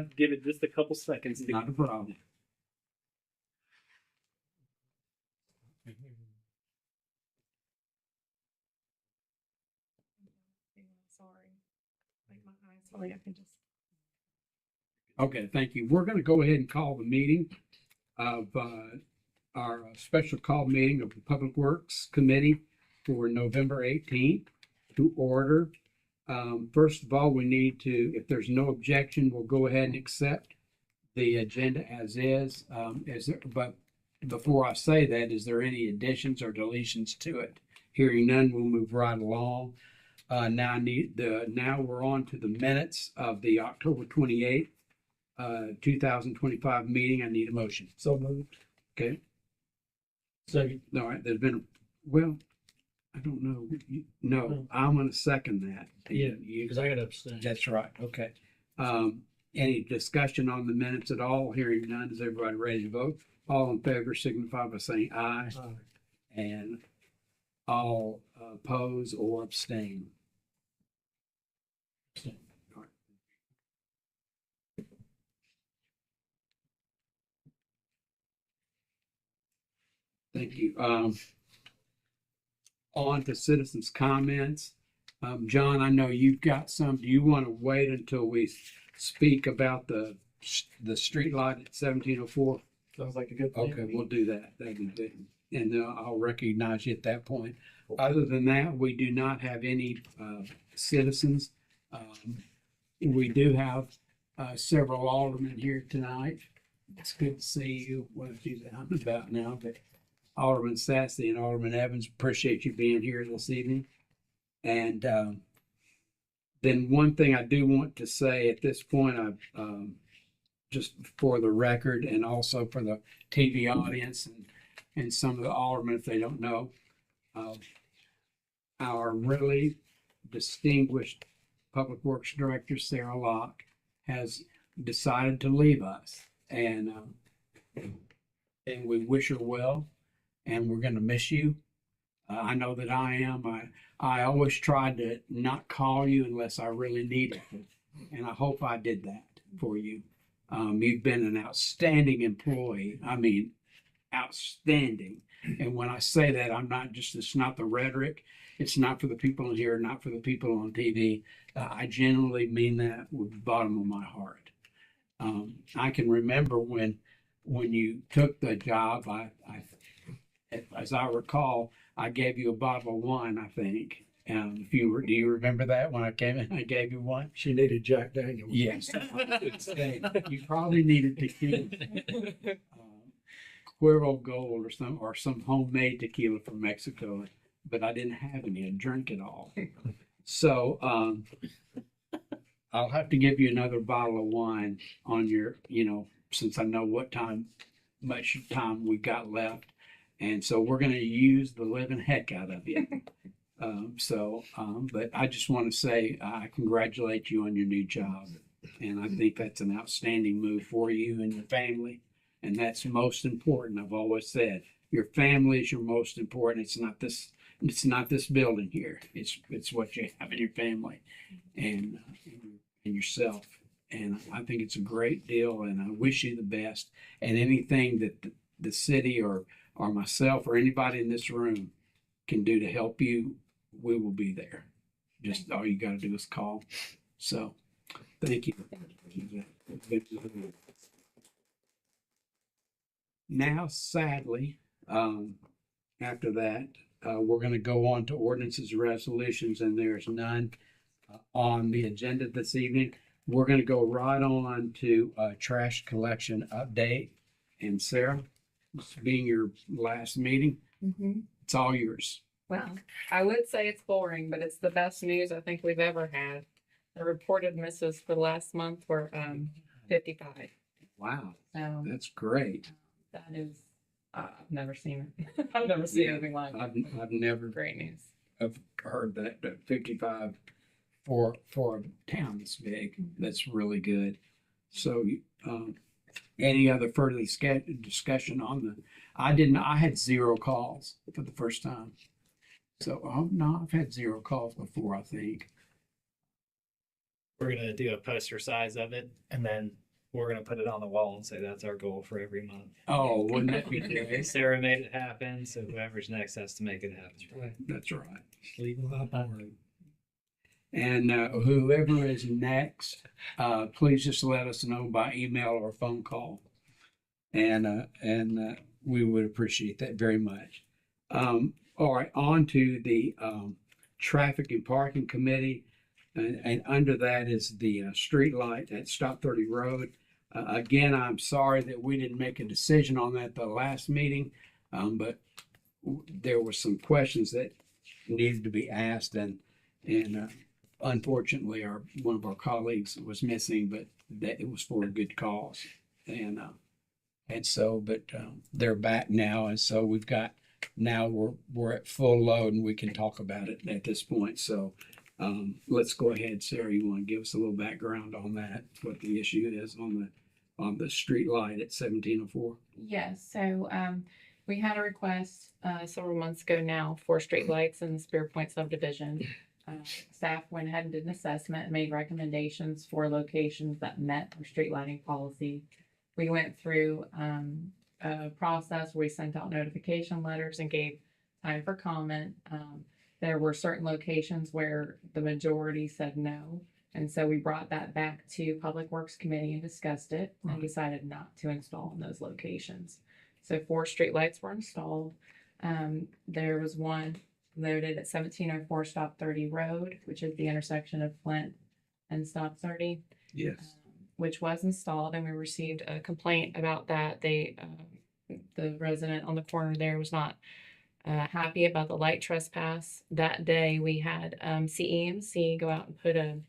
to give it just a couple seconds. Not a problem. Sorry, I can just. Okay, thank you. We're going to go ahead and call the meeting of our special call meeting of the Public Works Committee for November 18th to order. First of all, we need to, if there's no objection, we'll go ahead and accept the agenda as is. But before I say that, is there any additions or deletions to it? Hearing none, we'll move right along. Now we're on to the minutes of the October 28th, 2025 meeting. I need a motion. So moved. Okay. Second. All right. There's been, well, I don't know. No, I'm going to second that. Yeah, because I got to abstain. That's right. Okay. Any discussion on the minutes at all? Hearing none, is everybody ready to vote? All in favor signify by saying aye. Aye. And all oppose or abstain. All right. Thank you. On to citizens' comments. John, I know you've got some. Do you want to wait until we speak about the street light at 1704? Sounds like a good plan. Okay, we'll do that. That'd be good. And I'll recognize you at that point. Other than that, we do not have any citizens. We do have several aldermen here tonight. It's good to see you. What is you out and about now? But Alderman Sassy and Alderman Evans, appreciate you being here this evening. And then one thing I do want to say at this point, I've just for the record and also for the TV audience and some of the aldermen, if they don't know, our really distinguished Public Works Director, Sarah Locke, has decided to leave us. And we wish her well, and we're going to miss you. I know that I am. I always tried to not call you unless I really needed it, and I hope I did that for you. You've been an outstanding employee. I mean, outstanding. And when I say that, it's not the rhetoric. It's not for the people in here, not for the people on TV. I genuinely mean that with the bottom of my heart. I can remember when you took the job, as I recall, I gave you a bottle of wine, I think. Do you remember that when I came in? I gave you one. She needed Jack Daniels. Yes. You probably needed tequila, Cuervo Gold or some homemade tequila from Mexico, but I didn't have any. I drank it all. So I'll have to give you another bottle of wine on your, since I know much time we got left. And so we're going to use the living heck out of you. But I just want to say I congratulate you on your new job. And I think that's an outstanding move for you and your family. And that's most important. I've always said your family is your most important. It's not this building here. It's what you have in your family and yourself. And I think it's a great deal, and I wish you the best. And anything that the city or myself or anybody in this room can do to help you, we will be there. Just all you got to do is call. So thank you. Now, sadly, after that, we're going to go on to ordinances and resolutions, and there's none on the agenda this evening. We're going to go right on to trash collection update. And Sarah, this being your last meeting, it's all yours. Well, I would say it's boring, but it's the best news I think we've ever had. The reported misses for last month were 55. Wow, So that's great. that is, I've never seen it. I've never seen anything like it. I've never Great news. heard that 55 for a town this big. That's really good. So, any other further discussion on I had 0 calls for the first time. So, no, I've had 0 calls before, I think. We're going to do a poster size of it, and then we're gonna put it on the wall and say that's our goal for every month. Oh, wouldn't that be great? Sarah made it happen, so whoever's next has to make it happen. That's right. Leave a lot more. And whoever is next, please just let us know by email or phone call. And we would appreciate that very much. All right, on to the Traffic and Parking Committee. And under that is the street light at Stop 30 Road. Again, I'm sorry that we didn't make a decision on that the last meeting, but there were some questions that needed to be asked, and unfortunately, one of our colleagues was missing, but that it was for a good cause, and so, but they're back now, and so we're at full load, and we can talk about it at this point. So let's go ahead, Sarah. You want to give us a little background on that? What the issue is on the street light at 1704? Yes, so we had a request several months ago now for streetlights in the Spear Point subdivision. Staff went ahead and did an assessment and made recommendations for locations that met our street lighting policy. We went through a process where we sent out notification letters and gave time for comment. There were certain locations where the majority said no. And so we brought that back to Public Works Committee and discussed it and decided not to install in those locations. So 4 streetlights were installed. There was one loaded at 1704 Stop 30 Road, which is the intersection of Flint and Stop 30. Yes. Which was installed, and we received a complaint about that. The resident on the corner there was not happy about the light trespass. That day we had CEMC go out and put a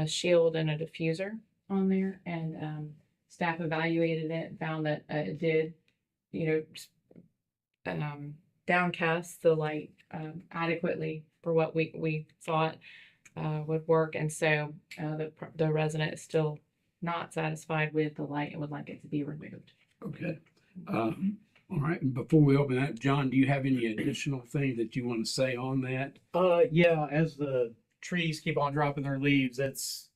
shield and a diffuser on there, and staff evaluated it and found that it did, downcast the light adequately for what we thought would work. And so the resident is still not satisfied with the light and would like it to be removed. Okay. All right. And before we open that, John, do you have any additional thing that you want to say on that? Yeah, as the trees keep on dropping their leaves, it's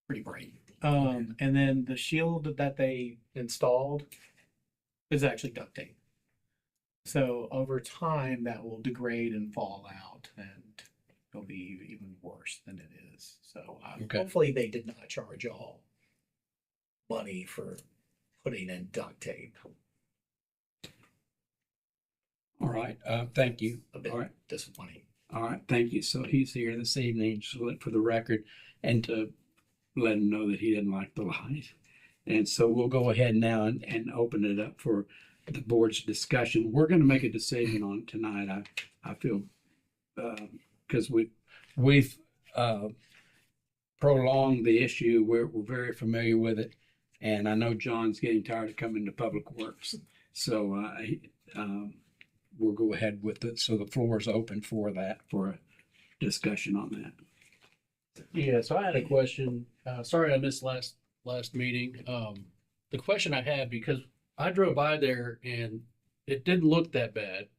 pretty bright. And then the shield that they installed is actually duct tape. So over time, that will degrade and fall out, and it'll be even worse than it is. So Okay. Hopefully they did not charge all money for putting in duct tape. All right. Thank you. A bit All right. disappointing. All right. Thank you. So he's here this evening, so for the record, and to let him know that he didn't like the light. And so we'll go ahead now and open it up for the board's discussion. We're going to make a decision on it tonight. I feel because we've prolonged the issue. We're very familiar with it, and I know John's getting tired of coming to Public Works. So we'll go ahead with it. So the floor is open for a discussion on that. Yeah, so I had a question. Sorry I missed last meeting. The question I had, because I drove by there and it didn't look that bad.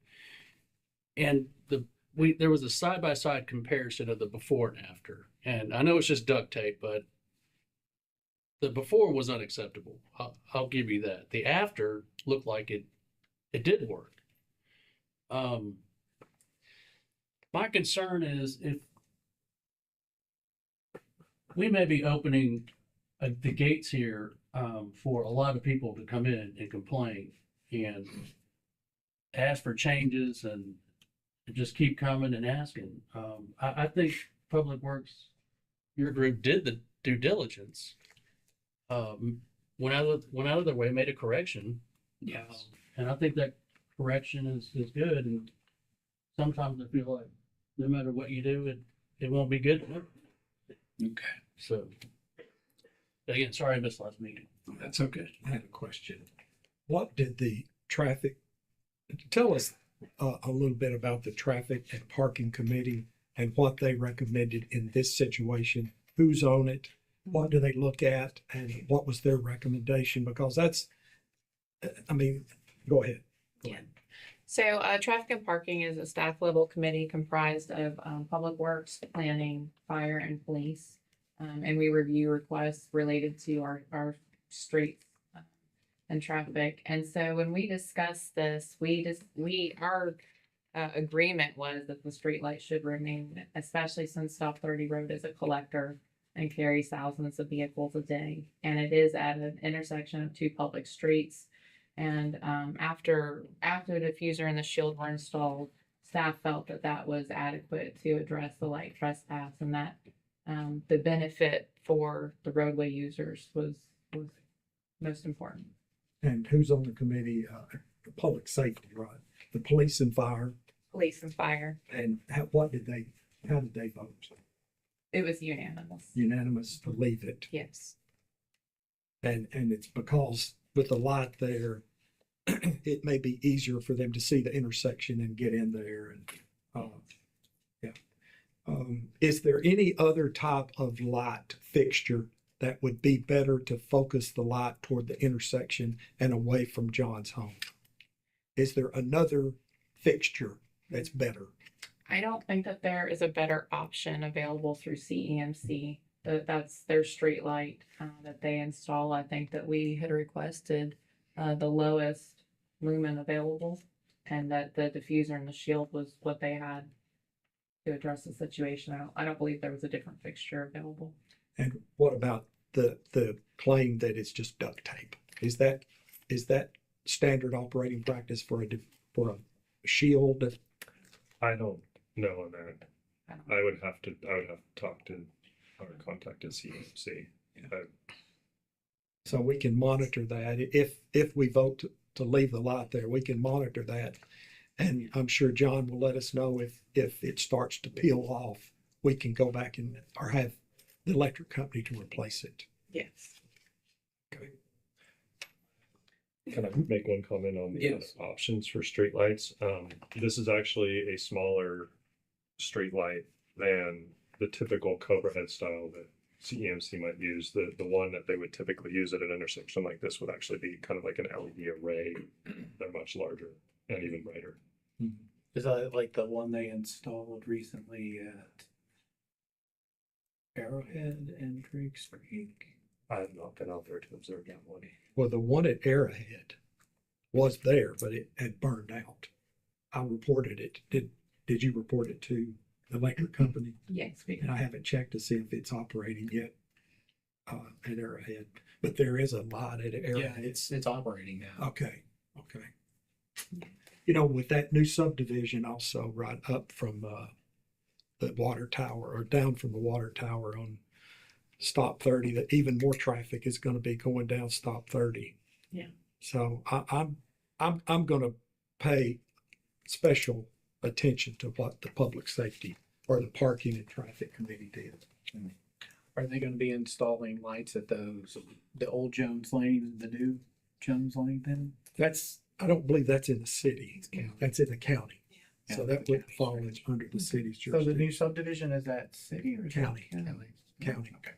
And there was a side-by-side comparison of the before and after. And I know it's just duct tape, but the before was unacceptable. I'll give you that. The after looked like it did work. My concern is if we may be opening the gates here for a lot of people to come in and complain and ask for changes and just keep coming and asking. I think Public Works, your group did the due diligence. Went out of their way, made a correction. Yes. And I think that correction is good. And sometimes I feel like no matter what you do, it won't be good. Okay. So again, sorry I missed last meeting. That's okay. I had a question. What did the traffic, tell us a little bit about the traffic and parking committee and what they recommended in this situation? Who's on it? What do they look at? And what was their recommendation? Because that's, go ahead. Yeah. So traffic and parking is a staff level committee comprised of Public Works, planning, fire, and police. And we review requests related to our streets and traffic. And so when we discussed this, our agreement was that the streetlight should remain, especially since South 30 Road is a collector and carries thousands of vehicles a day. And it is at an intersection of two public streets. And after the diffuser and the shield were installed, staff felt that that was adequate to address the light trespass, and that the benefit for the roadway users was most important. And who's on the committee? Public safety, right? The police and fire. Police and fire. And how did they vote? It was unanimous. Unanimous to leave it. Yes. And it's because with the light there, it may be easier for them to see the intersection and get in there. And is there any other type of light fixture that would be better to focus the light toward the intersection and away from John's home? Is there another fixture that's better? I don't think that there is a better option available through CEMC. That's their street light that they install. I think that we had requested the lowest lumen available, and that the diffuser and the shield was what they had to address the situation. I don't believe there was a different fixture available. And what about the claim that it's just duct tape? Is that standard operating practice for a shield? I don't know on that. I don't know. I would have to talk to our contact at CMC. So we can monitor that. If we vote to leave the light there, we can monitor that. And I'm sure John will let us know if it starts to peel off, we can go back or have the electric company to replace it. Yes. Okay. Can I make one comment on the Yes. options for streetlights? This is actually a smaller streetlight than the typical Cobra head style that CEMC might use. The one that they would typically use at an intersection like this would actually be kind of like an LED array. They're much larger and even brighter. Is that like the one they installed recently at Arrowhead and Creeks Creek? I have not been out there to observe that one. Well, the one at Arrowhead was there, but it had burned out. I reported it. Did you report it to the electric company? Yes. And I haven't checked to see if it's operating yet at Arrowhead. But there is a lot at Yeah, Arrowhead. it's operating now. Okay. You know, with that new subdivision also right up from the water tower or down from the water tower on stop 30, that even more traffic is going to be going down stop 30. Yeah. So I'm going to pay special attention to what the public safety or the parking and traffic committee did. Are they gonna be installing lights at the old Jones Lane and the new Jones Lane then? I don't believe that's in the city. It's county. That's in the county. Yeah. So that would fall under the city's So the jurisdiction. new subdivision, is that city or? is that County. County. Okay.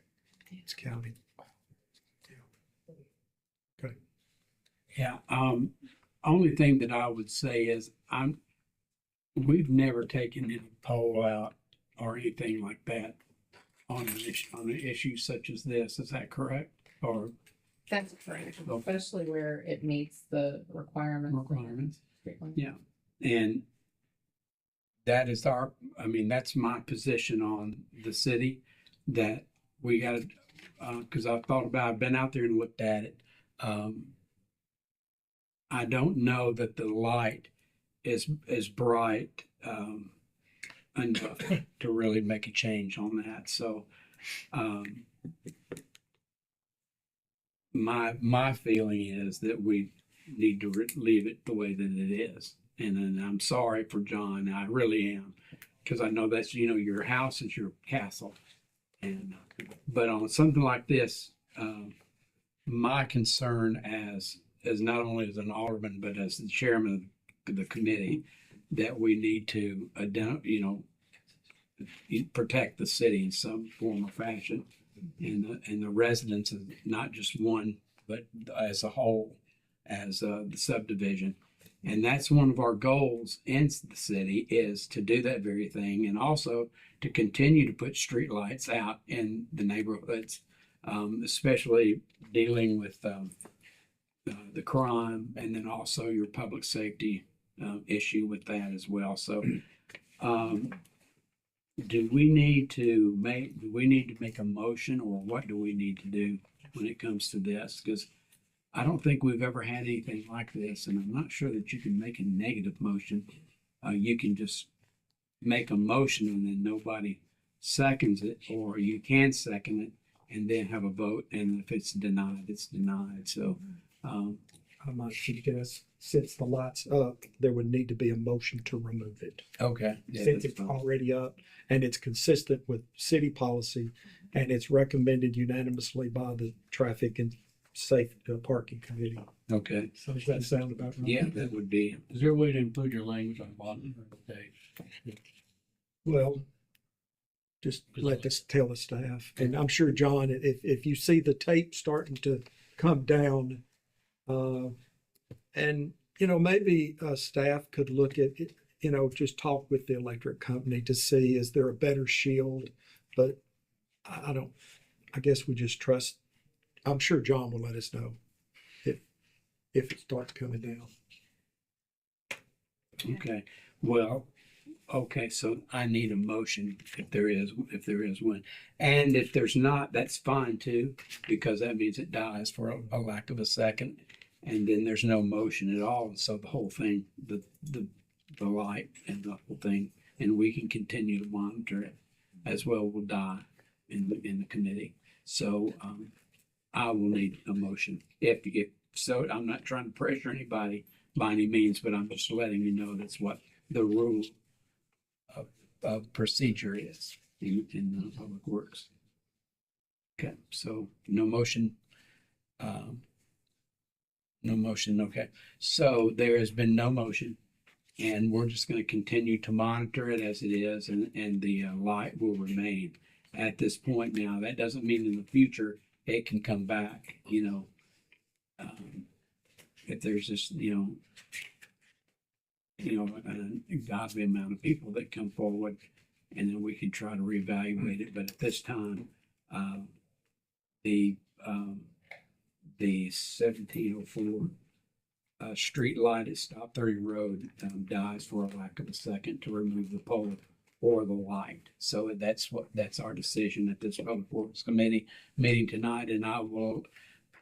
It's county. Okay. Yeah, only thing that I would say is we've never taken any poll out or anything like that on an issue such as this. Is that correct? Or That's correct. Okay. Especially where it meets the requirements. requirements? Streetlight. Yeah, and that is that's my position on the city, that we got to, because I've been out there and looked at it. I don't know that the light is bright enough to really make a change on that. So, my feeling is that we need to leave it the way that it is. And then I'm sorry for John. I really am, because I know that's, your house is your castle. And, but on something like this, my concern as not only as an alderman, but as the chairman of the committee, that we need to, protect the city in some form or fashion, and the residents of not just one, but as a whole, as the subdivision. And that's one of our goals in the city is to do that very thing and also to continue to put street lights out in the neighborhoods, especially dealing with the crime and then also your public safety issue with that as well. So do we need to make a motion, or what do we need to do when it comes to this? Because I don't think we've ever had anything like this, and I'm not sure that you can make a negative motion. You can just make a motion and then nobody seconds it, or you can second it and then have a vote, and if it's denied, it's denied. So I might suggest, since the light's up, there would need to be a motion to remove it. okay, yeah, Since that's it's fine. already up and it's consistent with city policy and it's recommended unanimously by the Traffic and Safe Parking Committee. Okay, So does that sound about right? yeah, that would be. Is there a way to include your language on the bottom? Okay. Well, just let us tell the staff. And I'm sure, John, if you see the tape starting to come down, and, maybe staff could look at it, just talk with the electric company to see, is there a better shield? But I guess we just trust, I'm sure John will let us know if it starts coming down. Okay, well, okay, so I need a motion if there is one. And if there's not, that's fine too, because that means it dies for a lack of a second. And then there's no motion at all. And so the whole thing, the light and the whole thing, and we can continue to monitor it as well, will die in the committee. So I will need a motion. If so, I'm not trying to pressure anybody by any means, but I'm just letting you know that's what the rule of procedure is in Public Works. Okay, so no motion. No motion. Okay, so there has been no motion, and we're just going to continue to monitor it as it is, and the light will remain at this point. Now, that doesn't mean in the future it can come back. If there's just a godly amount of people that come forward, and then we can try to reevaluate it. But at this time, the 1704 street light at Stop 30 Road dies for a lack of a second to remove the pole or the light. So that's our decision at this Public Works Committee meeting tonight, and I will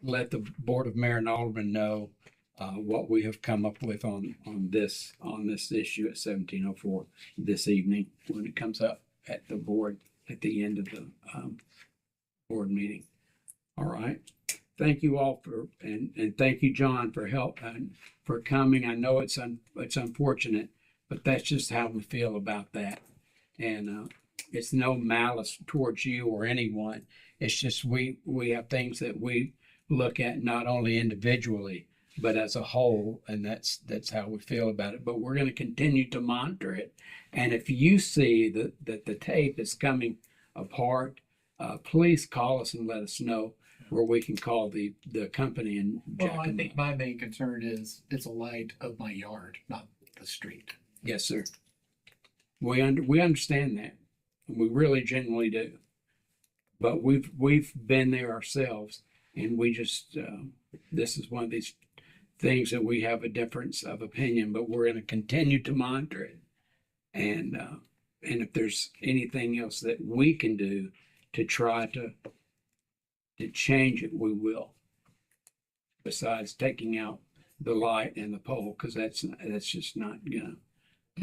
let the Board of Mayor and Aldermen know what we have come up with on this issue at 1704 this evening when it comes up at the board at the end of the board meeting. All right. Thank you all and thank you, John, for help and for coming. I know it's unfortunate, but that's just how we feel about that. And it's no malice towards you or anyone. It's just we have things that we look at not only individually, but as a whole, and that's how we feel about it. But we're going to continue to monitor it. And if you see that the tape is coming apart, please call us and let us know, where we can call the company and Well, jack I them think up. my main concern is it's a light of my yard, not the street. Yes, sir. We understand that. We really genuinely do. But we've been there ourselves, and we just this is one of these things that we have a difference of opinion, but we're going to continue to monitor it. And if there's anything else that we can do to try to change it, we will. Besides taking out the light and the pole, because that's just not gonna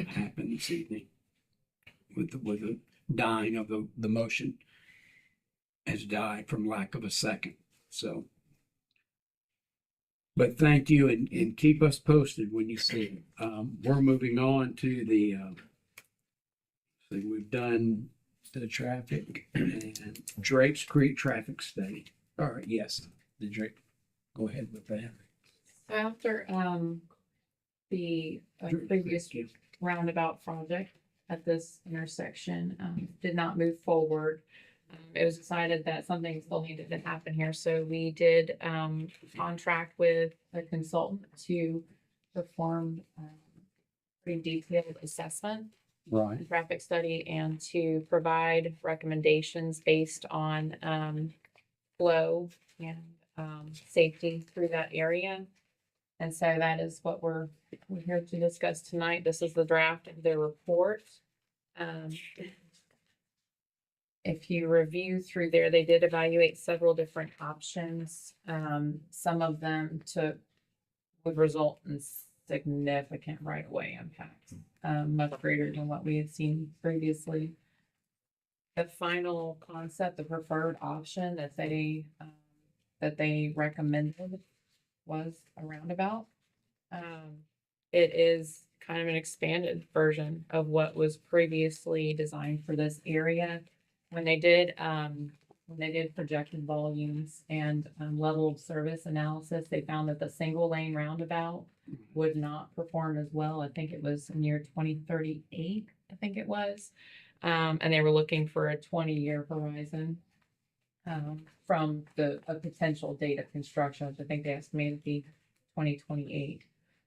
happen this evening. With the dying of the motion has died from lack of a second. So, but thank you, and keep us posted when you see it. We're moving on to the. So we've done the traffic and Drapes Creek traffic study. All right, yes, the Drake. Go ahead with that. So after the previous roundabout project at this intersection did not move forward, it was decided that something still needed to happen here. So we did contract with a consultant to perform pretty detailed assessment Right. and traffic study and to provide recommendations based on flow and safety through that area. And so that is what we're here to discuss tonight. This is the draft of their report. If you review through there, they did evaluate several different options. Some of them would result in significant right-of-way impacts, much greater than what we had seen previously. The final concept, the preferred option that they recommended was a roundabout. It is kind of an expanded version of what was previously designed for this area. When they did projected volumes and level of service analysis, they found that the single lane roundabout would not perform as well. I think it was near 2038, I think it was. And they were looking for a 20-year horizon from a potential date of construction, which I think they estimated to be 2028.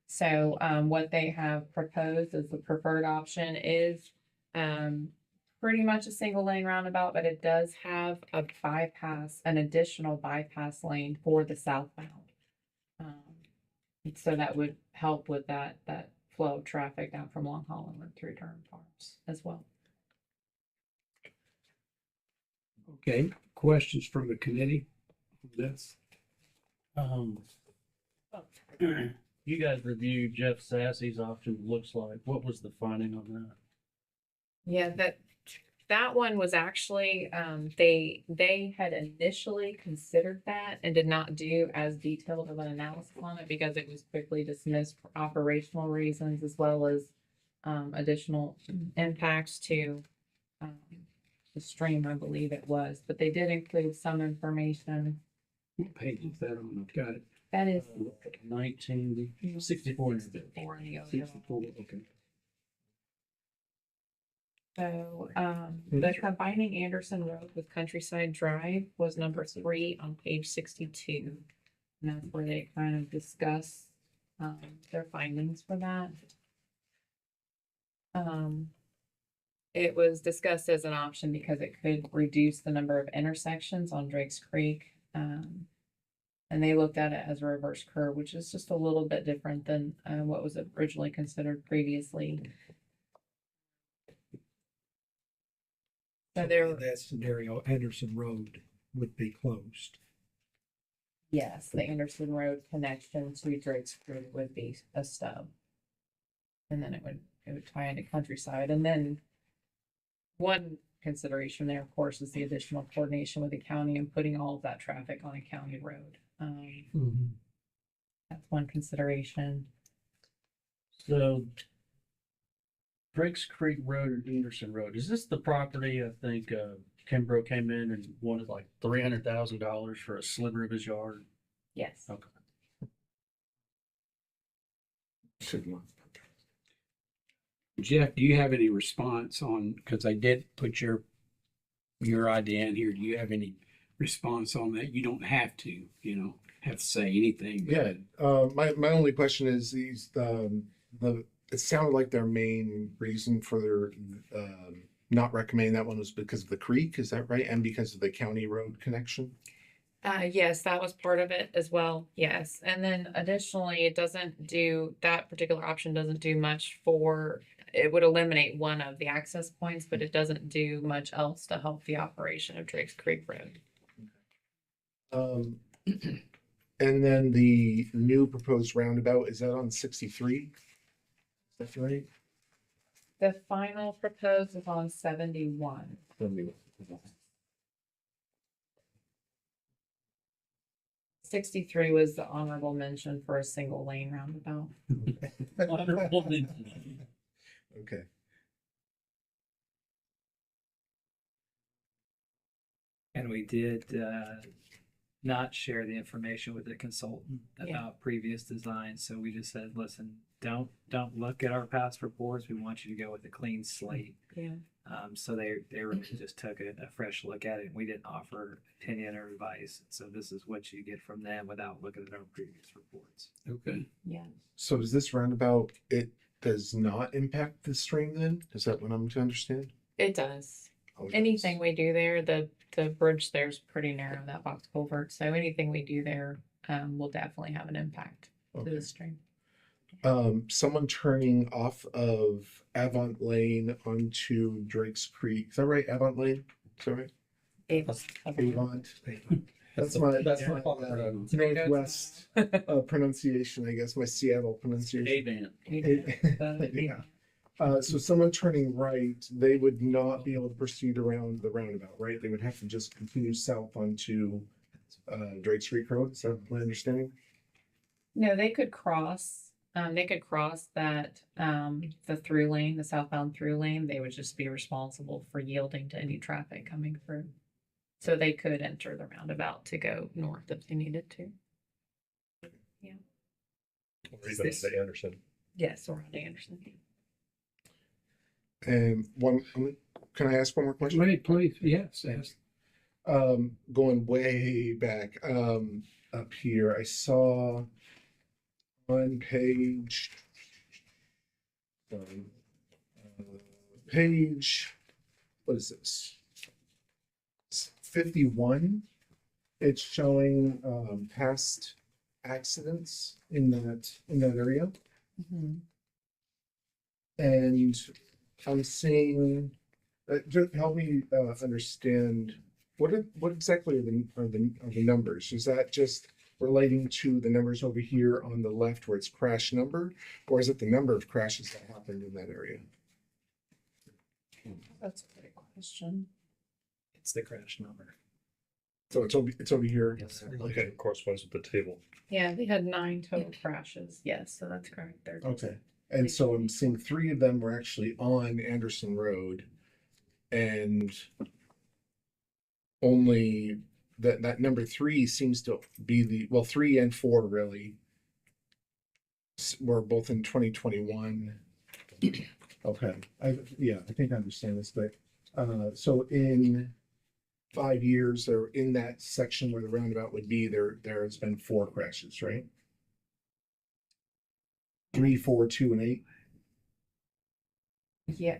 So what they have proposed as the preferred option is pretty much a single lane roundabout, but it does have an additional bypass lane for the southbound. So that would help with that flow of traffic down from Long Hollow and through Durham Farms as well. Okay, questions from the committee on this? You guys reviewed Jeff Sassy's option, looks like. What was the finding on that? Yeah, that one was actually, they had initially considered that and did not do as detailed of an analysis on it because it was quickly dismissed for operational reasons as well as additional impacts to the stream, I believe it was, but they did include some information. What page is that on? I've got it. That is 1964. 64 in the overall. 64, okay. So, the combining Anderson Road with Countryside Drive was number 3 on page 62. And that's where they kind of discuss, their findings for that. It was discussed as an option because it could reduce the number of intersections on Drake's Creek. And they looked at it as a reverse curve, which is just a little bit different than, what was originally considered previously. So In that scenario, Henderson Road would be closed. yes, the Anderson Road connection to Drake's Creek would be a stub. And then it would tie into Countryside. And then one consideration there, of course, is the additional coordination with the county and putting all of that traffic on a county road. That's one consideration. So Drake's Creek Road and Anderson Road, is this the property I think Kimbrough came in and wanted like $300,000 for a sliver of his yard? Yes. Okay. Jeff, do you have any response on, because I did put your idea in here, do you have any response on that? You don't have to, have to say anything. Yeah, my only question is these, it sounded like their main reason for their, not recommending that one was because of the creek, is that right? And because of the county road connection? Yes, that was part of it as well. Yes. And then additionally, that particular option doesn't do much it would eliminate one of the access points, but it doesn't do much else to help the operation of Drake's Creek Road. And then the new proposed roundabout, is that on 63? Is that right? The final proposed is on 71. 63 was the honorable mention for a single lane roundabout. Okay. And we did not share the information with the consultant about previous designs. So we just said, listen, don't look at our past reports. We want you to go with a clean slate. Yeah. So they really just took a fresh look at it. We didn't offer opinion or advice. So this is what you get from them without looking at our previous reports. Okay. Yeah. So does this roundabout, it does not impact the stream then? Is that what I'm to understand? It does. Oh, it does. Anything we do there, the bridge there's pretty narrow, that box culvert. So anything we do there will definitely have an impact to Okay. the stream. Someone turning off of Avant Lane onto Drake's Creek. Is that right? Avant Lane? Is that right? Avant. That's my Northwest pronunciation, I guess, my Seattle pronunciation. Yeah. So someone turning right, they would not be able to proceed around the roundabout, right? They would have to just continue south onto Drake's Creek Road. Is that my understanding? No, they could cross. They could cross that the through lane, the southbound through lane. They would just be responsible for yielding to any traffic coming through. So they could enter the roundabout to go north if they needed to. Or even on the Anderson. Yes, around Anderson. And can I ask one more question? Wait, please, yes, ask. Going way back, up here, I saw on page, what is this? 51, it's showing, past accidents in that area. Mhm. And I'm seeing, just help me understand what exactly are the numbers? Is that just relating to the numbers over here on the left where it's crash number, or is it the number of crashes that happened in that area? That's a great question. It's the crash number. So it's over here. Yes, sir. Okay. It corresponds with the table. Yeah, they had 9 total crashes. Yes, so that's correct. There. Okay. And so I'm seeing 3 of them were actually on Anderson Road, and only that number 3 seems to be 3 and 4 really were both in 2021. Okay, I think I understand this, but so in 5 years, or in that section where the roundabout would be, there has been 4 crashes, right? 3, 4, 2, and 8. Yeah.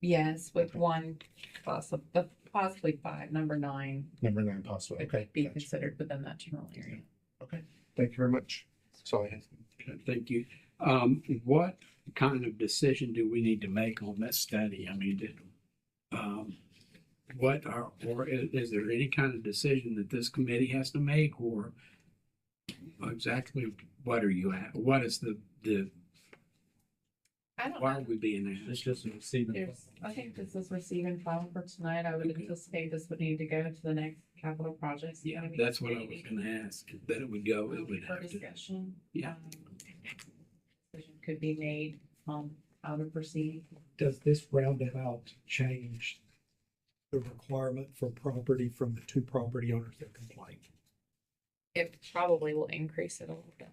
Yes, with one possibly 5, number 9 Number 9 possible. would Okay. be Gotcha. considered within that general area. Okay. Thank you very much. That's all I had. Okay, thank you. What kind of decision do we need to make on that study? I mean, is there any kind of decision that this committee has to make, or exactly what are you at? What is the, I don't why know. are we being It's asked? just receiving. I think this is receiving file for tonight. I would anticipate this would need to go to the next capital projects. Yeah, committee that's what I was gonna ask, that it would go, it would for have to. discussion. Yeah. Decision could be made on how to proceed. Does this roundabout change the requirement for property from the 2 property owners that complained? It probably will increase it a little bit.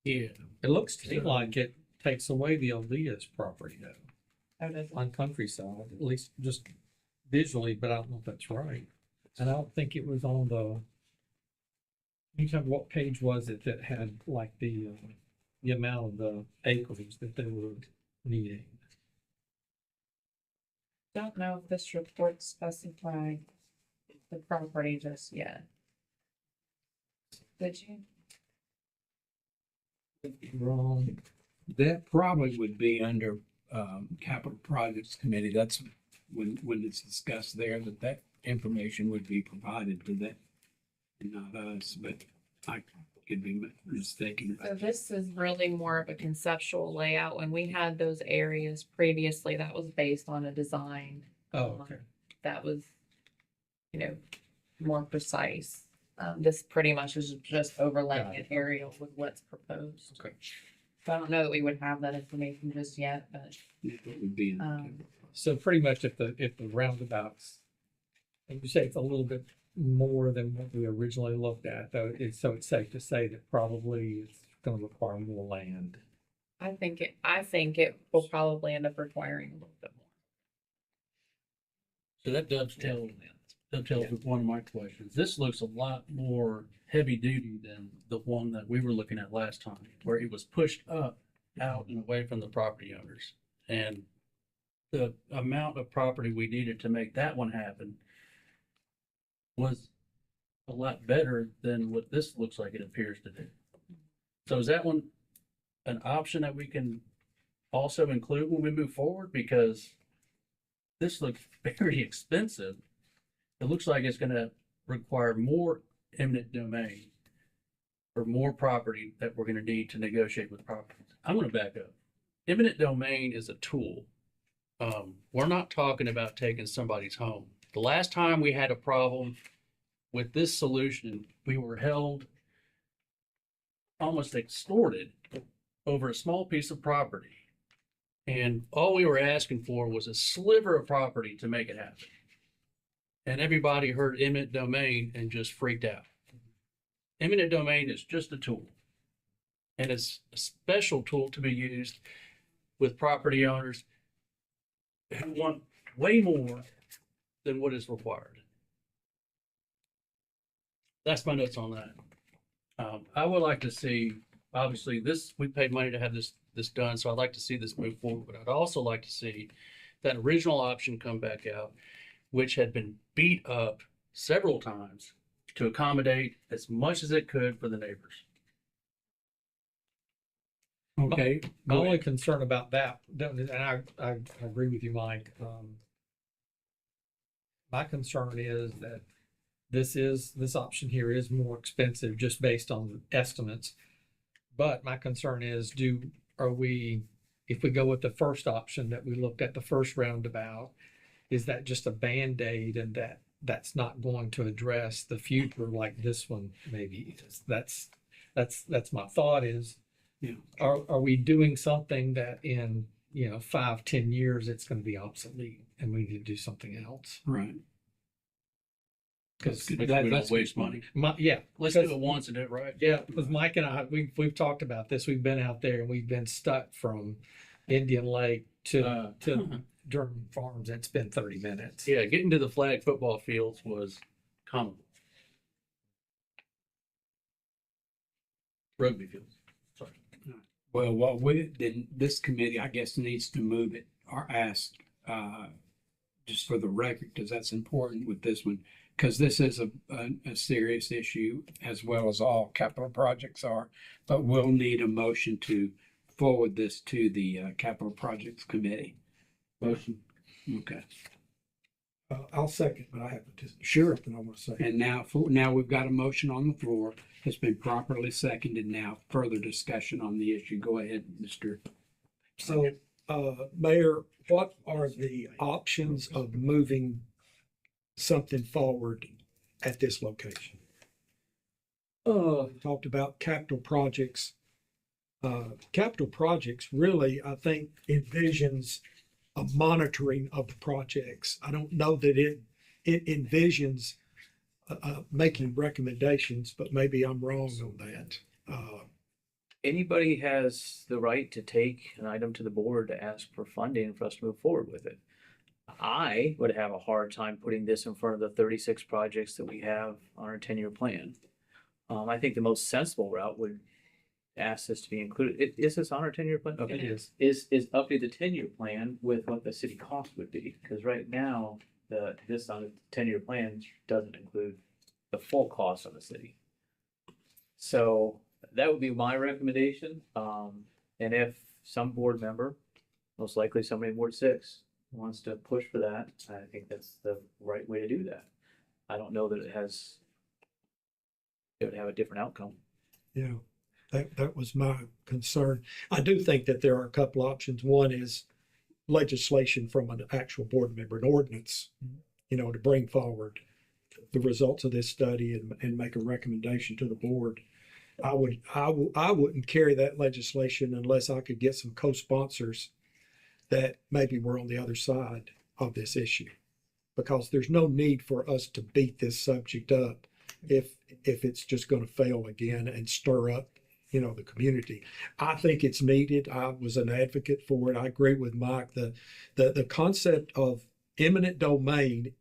Yeah. It looks to me like it takes away the Elias property though, How does it? on countryside, at least just visually, but I don't know if that's right. And I don't think it was on the, you tell me what page was it that had like the amount of the acres that they were needing? Don't know if this report specified the property just yet. Did you? Wrong. That probably would be under, capital projects committee. That's when it's discussed there, that information would be provided to that, and not us, but I could be mistaken. So this is really more of a conceptual layout. When we had those areas previously, that was based on a design. Oh, okay. That was, more precise. This pretty much is just overlaying Got an aerial with what's proposed. Okay. So I don't know that we would have that information just yet, but, It would be in the um, So pretty much if the roundabouts, and you say it's a little bit more than what we originally looked at, though, it's safe to say that probably it's gonna require more land. I think it will probably end up requiring a little bit more. So that dovetails with one of my questions. This looks a lot more heavy duty than the one that we were looking at last time, where it was pushed up, out and away from the property owners. And the amount of property we needed to make that one happen was a lot better than what this looks like it appears to do. So is that one an option that we can also include when we move forward? Because this looks very expensive. It looks like it's gonna require more eminent domain or more property that we're gonna need to negotiate with properties. I'm gonna back up. Eminent domain is a tool. We're not talking about taking somebody's home. The last time we had a problem with this solution, we were held almost extorted over a small piece of property. And all we were asking for was a sliver of property to make it happen. And everybody heard eminent domain and just freaked out. Eminent domain is just a tool. And it's a special tool to be used with property owners who want way more than what is required. That's my notes on that. I would like to see, obviously, this, we paid money to have this done, so I'd like to see this move forward. But I'd also like to see that original option come back out, which had been beat up several times to accommodate as much as it could for the neighbors. Okay. My go only ahead. concern about that, and I agree with you, Mike. My concern is that this option here is more expensive just based on estimates. But my concern is, if we go with the first option that we looked at the first roundabout, is that just a Band-Aid, and that's not going to address the future like this one maybe is? That's my thought is, Yeah. Are we doing something that in 5-10 years it's going to be obsolete and we need to do something else? Right. Because We don't waste money. Let's do it once and do it right. Yeah, because Mike and I, we've talked about this. We've been out there and we've been stuck from Indian Lake to Durham Farms. It's been 30 minutes. Yeah, getting to the flag football fields was comical. Rugby fields. Sorry. Well, what we then this committee, I guess, needs to move it or ask, just for the record, because that's important with this one, because this is a serious issue as well as all capital projects are. But we'll need a motion to forward this to the capital projects committee. Motion. Okay. I'll second, but I have just Sure. something I want to say. And now we've got a motion on the floor. It's been properly seconded. Now further discussion on the issue. Go ahead, Mr. So, Mayor, what are the options of moving something forward at this location? We talked about capital projects. Capital projects really, I think, envisions a monitoring of the projects. I don't know that it envisions making recommendations, but maybe I'm wrong on that. Anybody has the right to take an item to the board to ask for funding for us to move forward with it. I would have a hard time putting this in front of the 36 projects that we have on our 10-year plan. I think the most sensible route would ask this to be included. Is this on our 10-year plan? Okay. It is. Is update the 10-year plan with what the city cost would be, because right now this on the 10-year plan doesn't include the full cost of the city. So that would be my recommendation. And if some board member, most likely somebody in Ward 6, wants to push for that, I think that's the right way to do that. I don't know that it would have a different outcome. Yeah, that was my concern. I do think that there are a couple options. One is legislation from an actual board member, an ordinance, to bring forward the results of this study and make a recommendation to the board. I wouldn't carry that legislation unless I could get some co-sponsors that maybe were on the other side of this issue, because there's no need for us to beat this subject up if it's just going to fail again and stir up, the community. I think it's needed. I was an advocate for it. I agree with Mike. The concept of eminent domain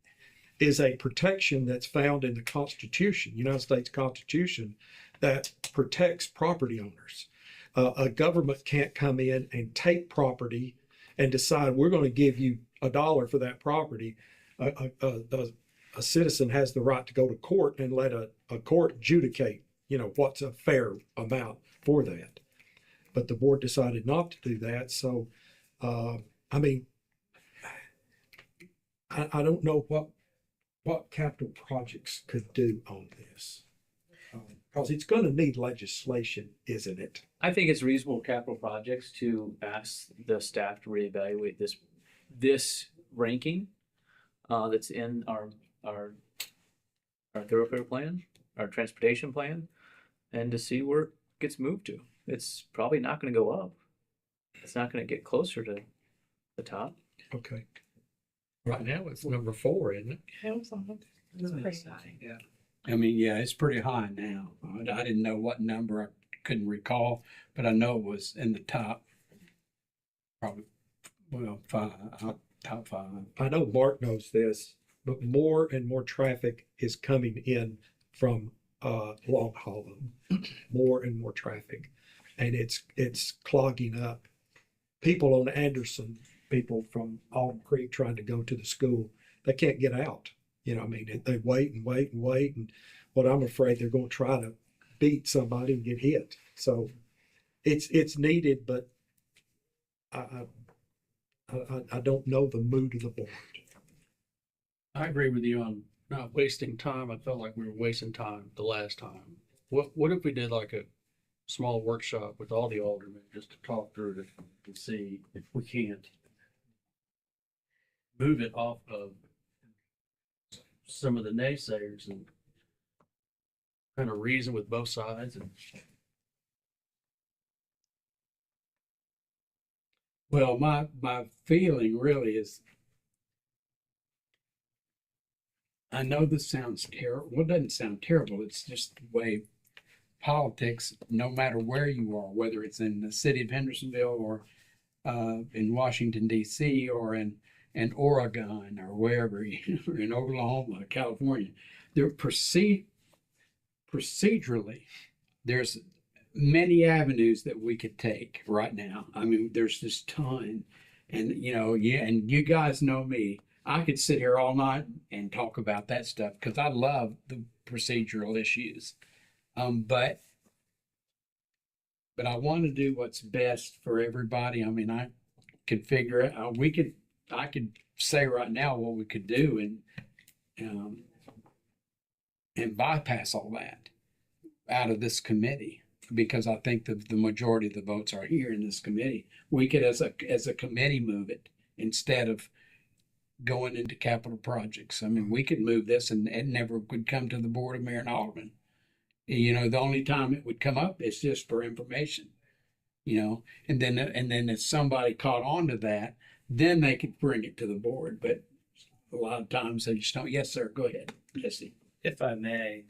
is a protection that's found in the Constitution, United States Constitution, that protects property owners. A government can't come in and take property and decide we're going to give you $1 for that property. A citizen has the right to go to court and let a court adjudicate, what's a fair amount for that. But the board decided not to do that. So, I mean, I don't know what capital projects could do on this. Because it's going to need legislation, isn't it? I think it's reasonable capital projects to ask the staff to reevaluate this ranking that's in our thoroughfare plan, our transportation plan, and to see where it gets moved to. It's probably not going to go up. It's not going to get closer to the top. Okay. Right now, it's number 4, isn't it? It's pretty high. Yeah. I mean, yeah, it's pretty high now. I didn't know what number, I couldn't recall, but I know it was in the top, probably, well, top 5. I know Mark knows this, but more and more traffic is coming in from Long Hollow. More and more traffic, and it's clogging up. People on Anderson, people from Alton Creek trying to go to the school, they can't get out. They wait and wait and wait, and what I'm afraid they're going to try to beat somebody and get hit. So it's needed, but I don't know the mood of the board. I agree with you on not wasting time. I felt like we were wasting time the last time. What if we did like a small workshop with all the aldermen just to talk through it and see if we can't move it off of some of the naysayers and kind of reason with both sides. And Well, my feeling really is, I know this sounds terrible. Well, it doesn't sound terrible. It's just the way politics, no matter where you are, whether it's in the city of Hendersonville or in Washington, D.C., or in Oregon or wherever, or in Oklahoma, California, they're procedurally, there's many avenues that we could take right now. I mean, there's this ton, and and you guys know me. I could sit here all night and talk about that stuff because I love the procedural issues. But I want to do what's best for everybody. I mean, I could figure it out. I could say right now what we could do and bypass all that out of this committee, because I think the majority of the votes are here in this committee. We could, as a committee, move it instead of going into capital projects. I mean, we could move this and it never would come to the Board of Mayor and Aldermen. The only time it would come up is just for information, and then if somebody caught on to that, then they could bring it to the board. But a lot of times they just don't. Yes, sir. Go ahead, Jesse. If I may,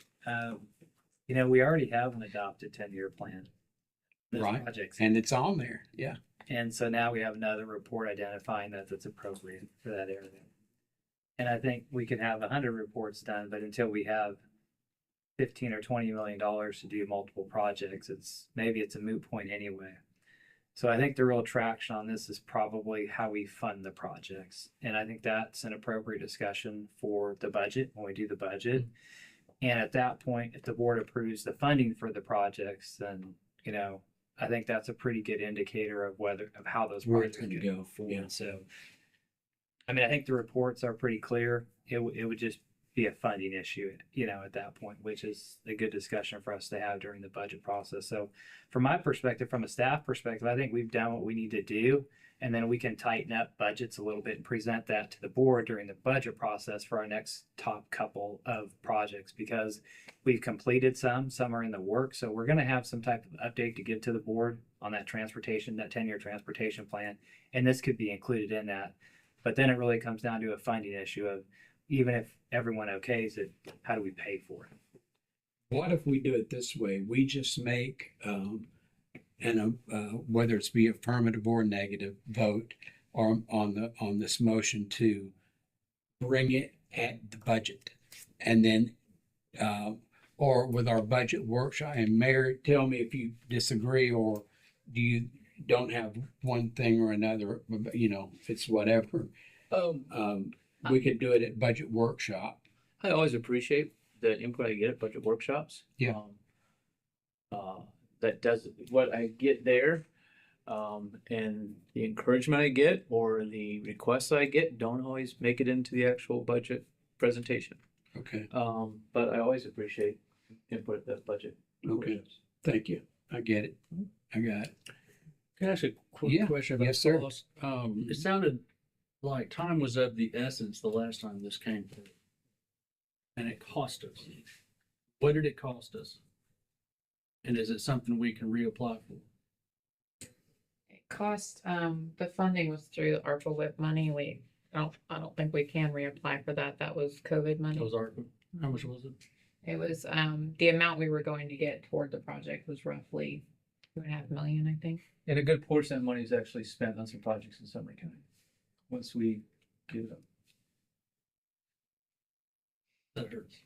we already have an adopted 10-year plan. There's Right. projects. And it's on there. Yeah. And so now we have another report identifying that's appropriate for that area. And I think we could have 100 reports done, but until we have $15 or $20 million to do multiple projects, it's a moot point anyway. So I think the real traction on this is probably how we fund the projects. And I think that's an appropriate discussion for the budget when we do the budget. And at that point, if the board approves the funding for the projects, then, I think that's a pretty good indicator of how those Where it's projects gonna go go, forward. yeah. So, I mean, I think the reports are pretty clear. It would just be a funding issue, at that point, which is a good discussion for us to have during the budget process. So from my perspective, from a staff perspective, I think we've done what we need to do, and then we can tighten up budgets a little bit and present that to the board during the budget process for our next top couple of projects, because we've completed some are in the works. So we're going to have some type of update to give to the board on that 10-year transportation plan. And this could be included in that. But then it really comes down to a funding issue of, even if everyone okays it, how do we pay for it? What if we do it this way? We just make whether it's be affirmative or negative vote or on this motion to bring it at the budget. And then, or with our budget workshop, and Mayor, tell me if you disagree, or do you don't have one thing or another, you know, if it's whatever. We could do it at budget workshop. I always appreciate the input I get at budget workshops. Yeah. That does what I get there, and the encouragement I get or the requests I get don't always make it into the actual budget presentation. Okay, But I always appreciate input at the budget. okay, workshops. thank you. I get it. I got it. Can I ask a quick Yeah, question about yes, sir. cost? It sounded like time was of the essence the last time this came through. And it cost us. What did it cost us? And is it something we can reapply for? It cost, the funding was through the ARPA WIP money. I don't think we can reapply for that. That was COVID money. Those are, how much was it? It was, the amount we were going to get toward the project was roughly 2.5 million, I think. And a good portion of money is actually spent on some projects in Sumner County. Once we give it up. That hurts.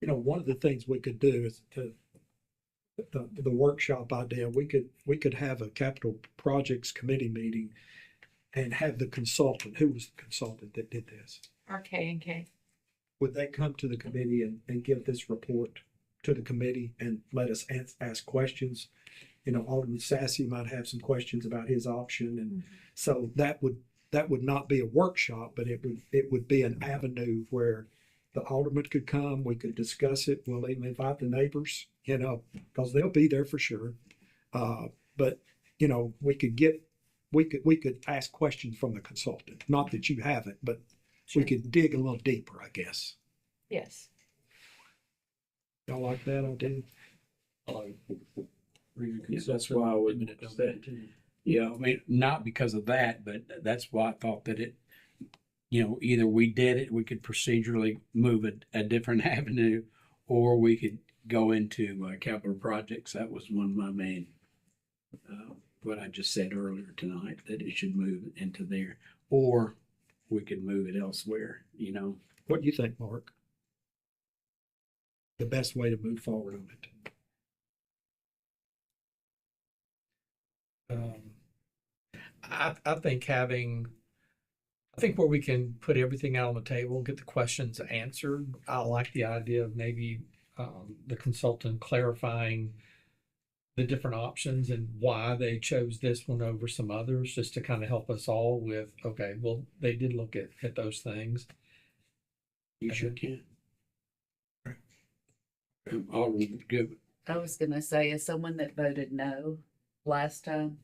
You know, one of the things we could do is the workshop idea, we could have a capital projects committee meeting and have the consultant, who was the consultant that did this? RK&K. Would they come to the committee and give this report to the committee and let us ask questions? You know, Alderman Sassy might have some questions about his option, and so that would not be a workshop, but it would be an avenue where the alderman could come, we could discuss it, we'll even invite the neighbors, you know, because they'll be there for sure. But, you know, we could ask questions from the consultant, not that you haven't, but we could dig a little deeper, I guess. Yes. Y'all like that idea? Yeah, that's why I would say, yeah, I mean, not because of that, but that's why I thought that it, you know, either we did it, we could procedurally move a different avenue, or we could go into capital projects. That was one of my main, what I just said earlier tonight, that it should move into there, or we could move it elsewhere, you know. What do you think, Mark? The best way to move forward on it? I think I think where we can put everything out on the table, get the questions answered. I like the idea of maybe the consultant clarifying the different options and why they chose this one over some others, just to kind of help us all with, okay, well, they did look at those things. You sure can. Alderman Goodwin. I was gonna say, as someone that voted no last time,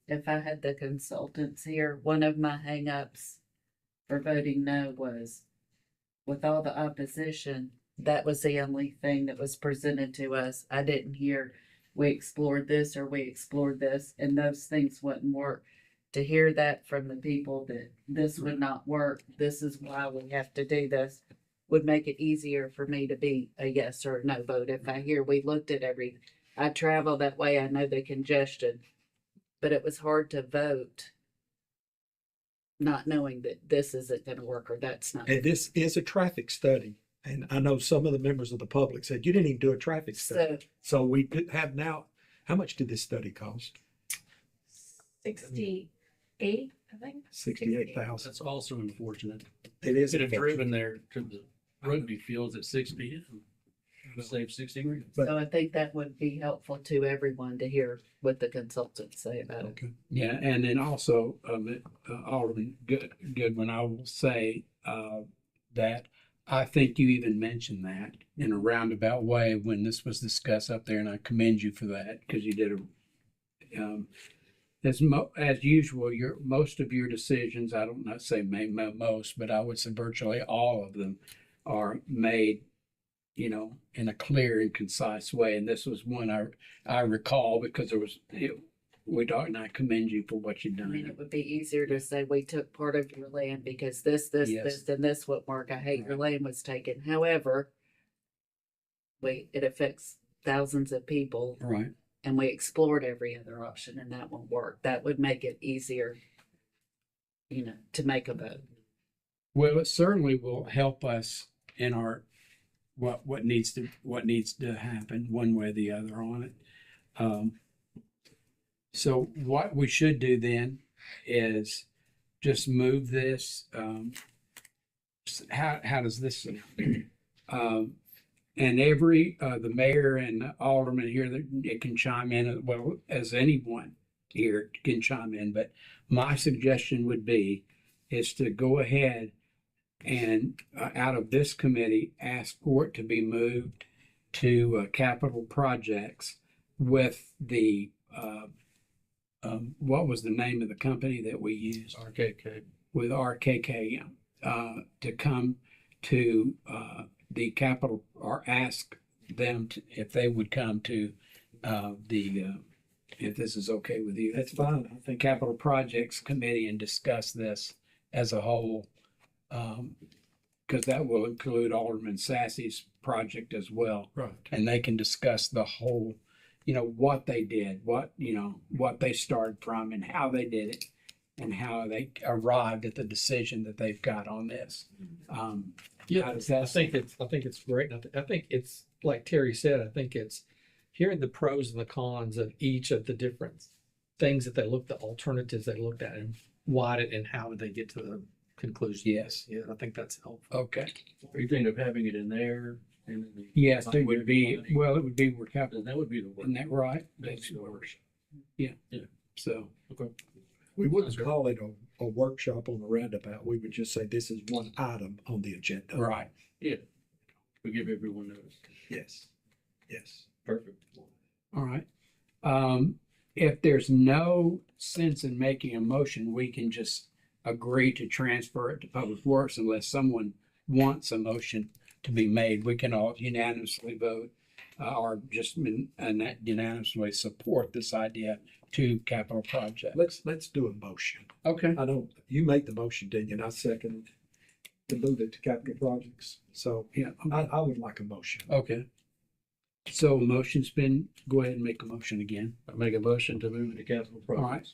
if I had the consultants here, one of my hangups for voting no was, with all the opposition, that was the only thing that was presented to us. I didn't hear, we explored this or we explored this, and those things wouldn't work. To hear that from the people that this would not work, this is why we have to do this, would make it easier for me to be a yes or no vote. If I hear we looked at I travel that way, I know the congestion, but it was hard to vote not knowing that this isn't gonna work or that's not. And this is a traffic study. And I know some of the members of the public said, you didn't even do a traffic study. So So we did have now, how much did this study cost? 68, I think. 68,000. That's also unfortunate. It is. Could have driven there to the rugby fields at 6 p.m. Save 60 grand. But- So I think that would be helpful to everyone to hear what the consultants say about it. Okay. Yeah, and then also, Alderman Goodwin, I will say that I think you even mentioned that in a roundabout way when this was discussed up there, and I commend you for that, because you did as usual, most of your decisions, I don't not say most, but I would say virtually all of them are made, you know, in a clear and concise way. And this was one I recall because and I commend you for what you've I mean, done. it would be easier to say we took part of your land because this, Yes. and this wouldn't work. I hate your land was taken. However, it affects thousands of people Right. and we explored every other option and that won't work. That would make it easier, to make a vote. Well, it certainly will help us in our, what needs to happen one way or the other on it. So what we should do then is just move this, how does this sound? And the mayor and the alderman here, it can chime in, well, as anyone here can chime in, but my suggestion would be is to go ahead and out of this committee, ask for it to be moved to capital projects with the, what was the name of the company that we used? RKK. With RKK, to come to the capital, or ask them to, if they would come to if this is okay with you. That's fine. I think Capital Projects Committee and discuss this as a whole. Because that will include Alderman Sassy's project as well. right. And they can discuss the whole, what they did, what they started from and how they did it and how they arrived at the decision that they've got on this. How does that I think it's great. And I think it's like Terry said, I think it's hearing the pros and the cons of each of the different things that the alternatives they looked at and why did and how did they get to the conclusion. Yes. Yeah, I think that's helpful. Okay. You think of having it in there? And then Yes, it would be, well, it would be where capital, that would be the isn't that right? That's the worst. So, We wouldn't call it a workshop on the roundabout. We would just say this is one item on the agenda. right. Yeah. We give everyone notice. Yes. Yes. Perfect. All right. If there's no sense in making a motion, we can just agree to transfer it to Public Works unless someone wants a motion to be made. We can all unanimously vote or just unanimously support this idea to capital project. Let's do a motion. Okay. You made the motion, didn't you? And I seconded to move it to capital projects. So Yeah. I would like a motion. Okay. So motion's been, go ahead and make a motion again. I make a motion to move it to capital projects. All right.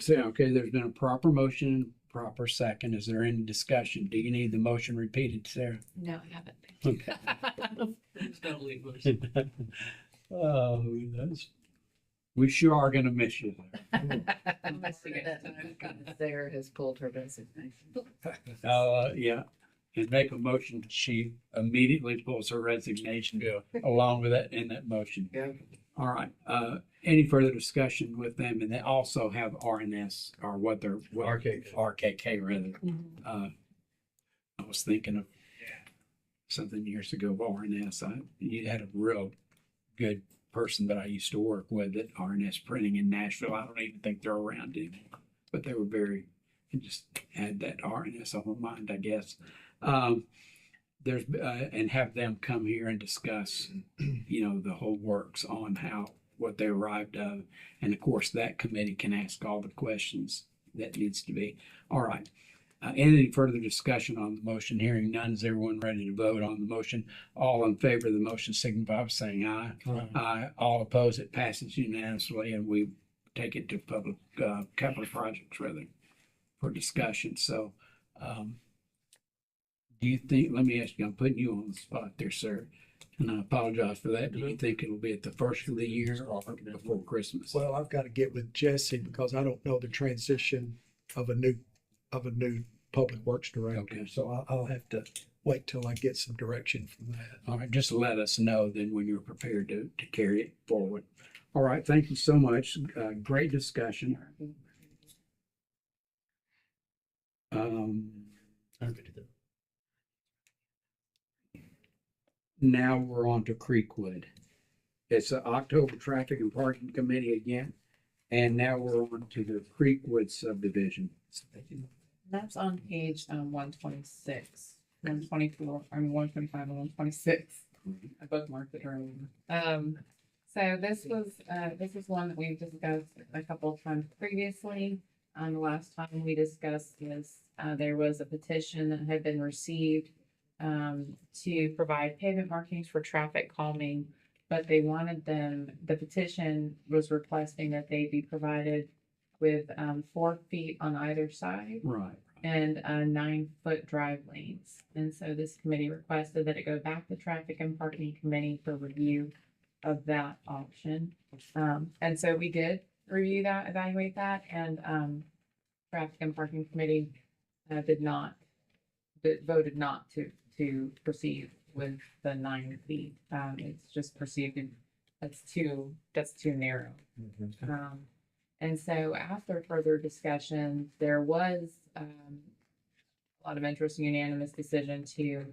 Okay, there's been a proper motion, proper second. Is there any discussion? Do you need the motion repeated, Sarah? No, I haven't. Okay. It's not legal. Oh, we sure are gonna miss you there. I'm missing it. Sarah has pulled her resignation. Yeah, and make a motion, she immediately pulls her resignation Yeah. along with that in that motion. Yeah. All right, any further discussion with them? And they also have RNS or RKK rather. I was thinking of something years ago of RNS. You had a real good person that I used to work with at RNS Printing in Nashville. I don't even think they're around anymore, but they were very, just had that RNS on my mind, I guess. There's and have them come here and discuss, the whole works on what they arrived at, and of course that committee can ask all the questions that needs to be. All right. Any further discussion on the motion? Hearing none, is everyone ready to vote on the motion? All in favor of the motion signify by saying aye. Aye. All opposed, it passes unanimously, and we take it to public capital projects rather for discussion. So, do you think? Let me ask you. I'm putting you on the spot there, sir, and I apologize for that. Do you think it'll be at the first of the year or before Christmas? Well, I've got to get with Jesse because I don't know the transition of a new public works director. Okay. So I'll have to wait till I get some direction from that. All right, just let us know then when you're prepared to carry it forward. All right, thank you so much. Great discussion. Now we're on to Creekwood. It's the October Traffic and Parking Committee again, and now we're on to the Creekwood subdivision. That's on page 126, 124, 125 and 126. I bookmarked it earlier. So this was one that we've discussed a couple of times previously. The last time we discussed this, there was a petition that had been received to provide pavement markings for traffic calming, but they wanted the petition was requesting that they be provided with 4 feet on either side. Right. and 9-foot drive lanes. And so this committee requested that it go back to Traffic and Parking Committee for review of that option. And so we did review that, evaluate that, and Traffic and Parking Committee voted not to proceed with the 9 feet. It's just perceived that's too narrow. And so after further discussion, there was a lot of interest and unanimous decision to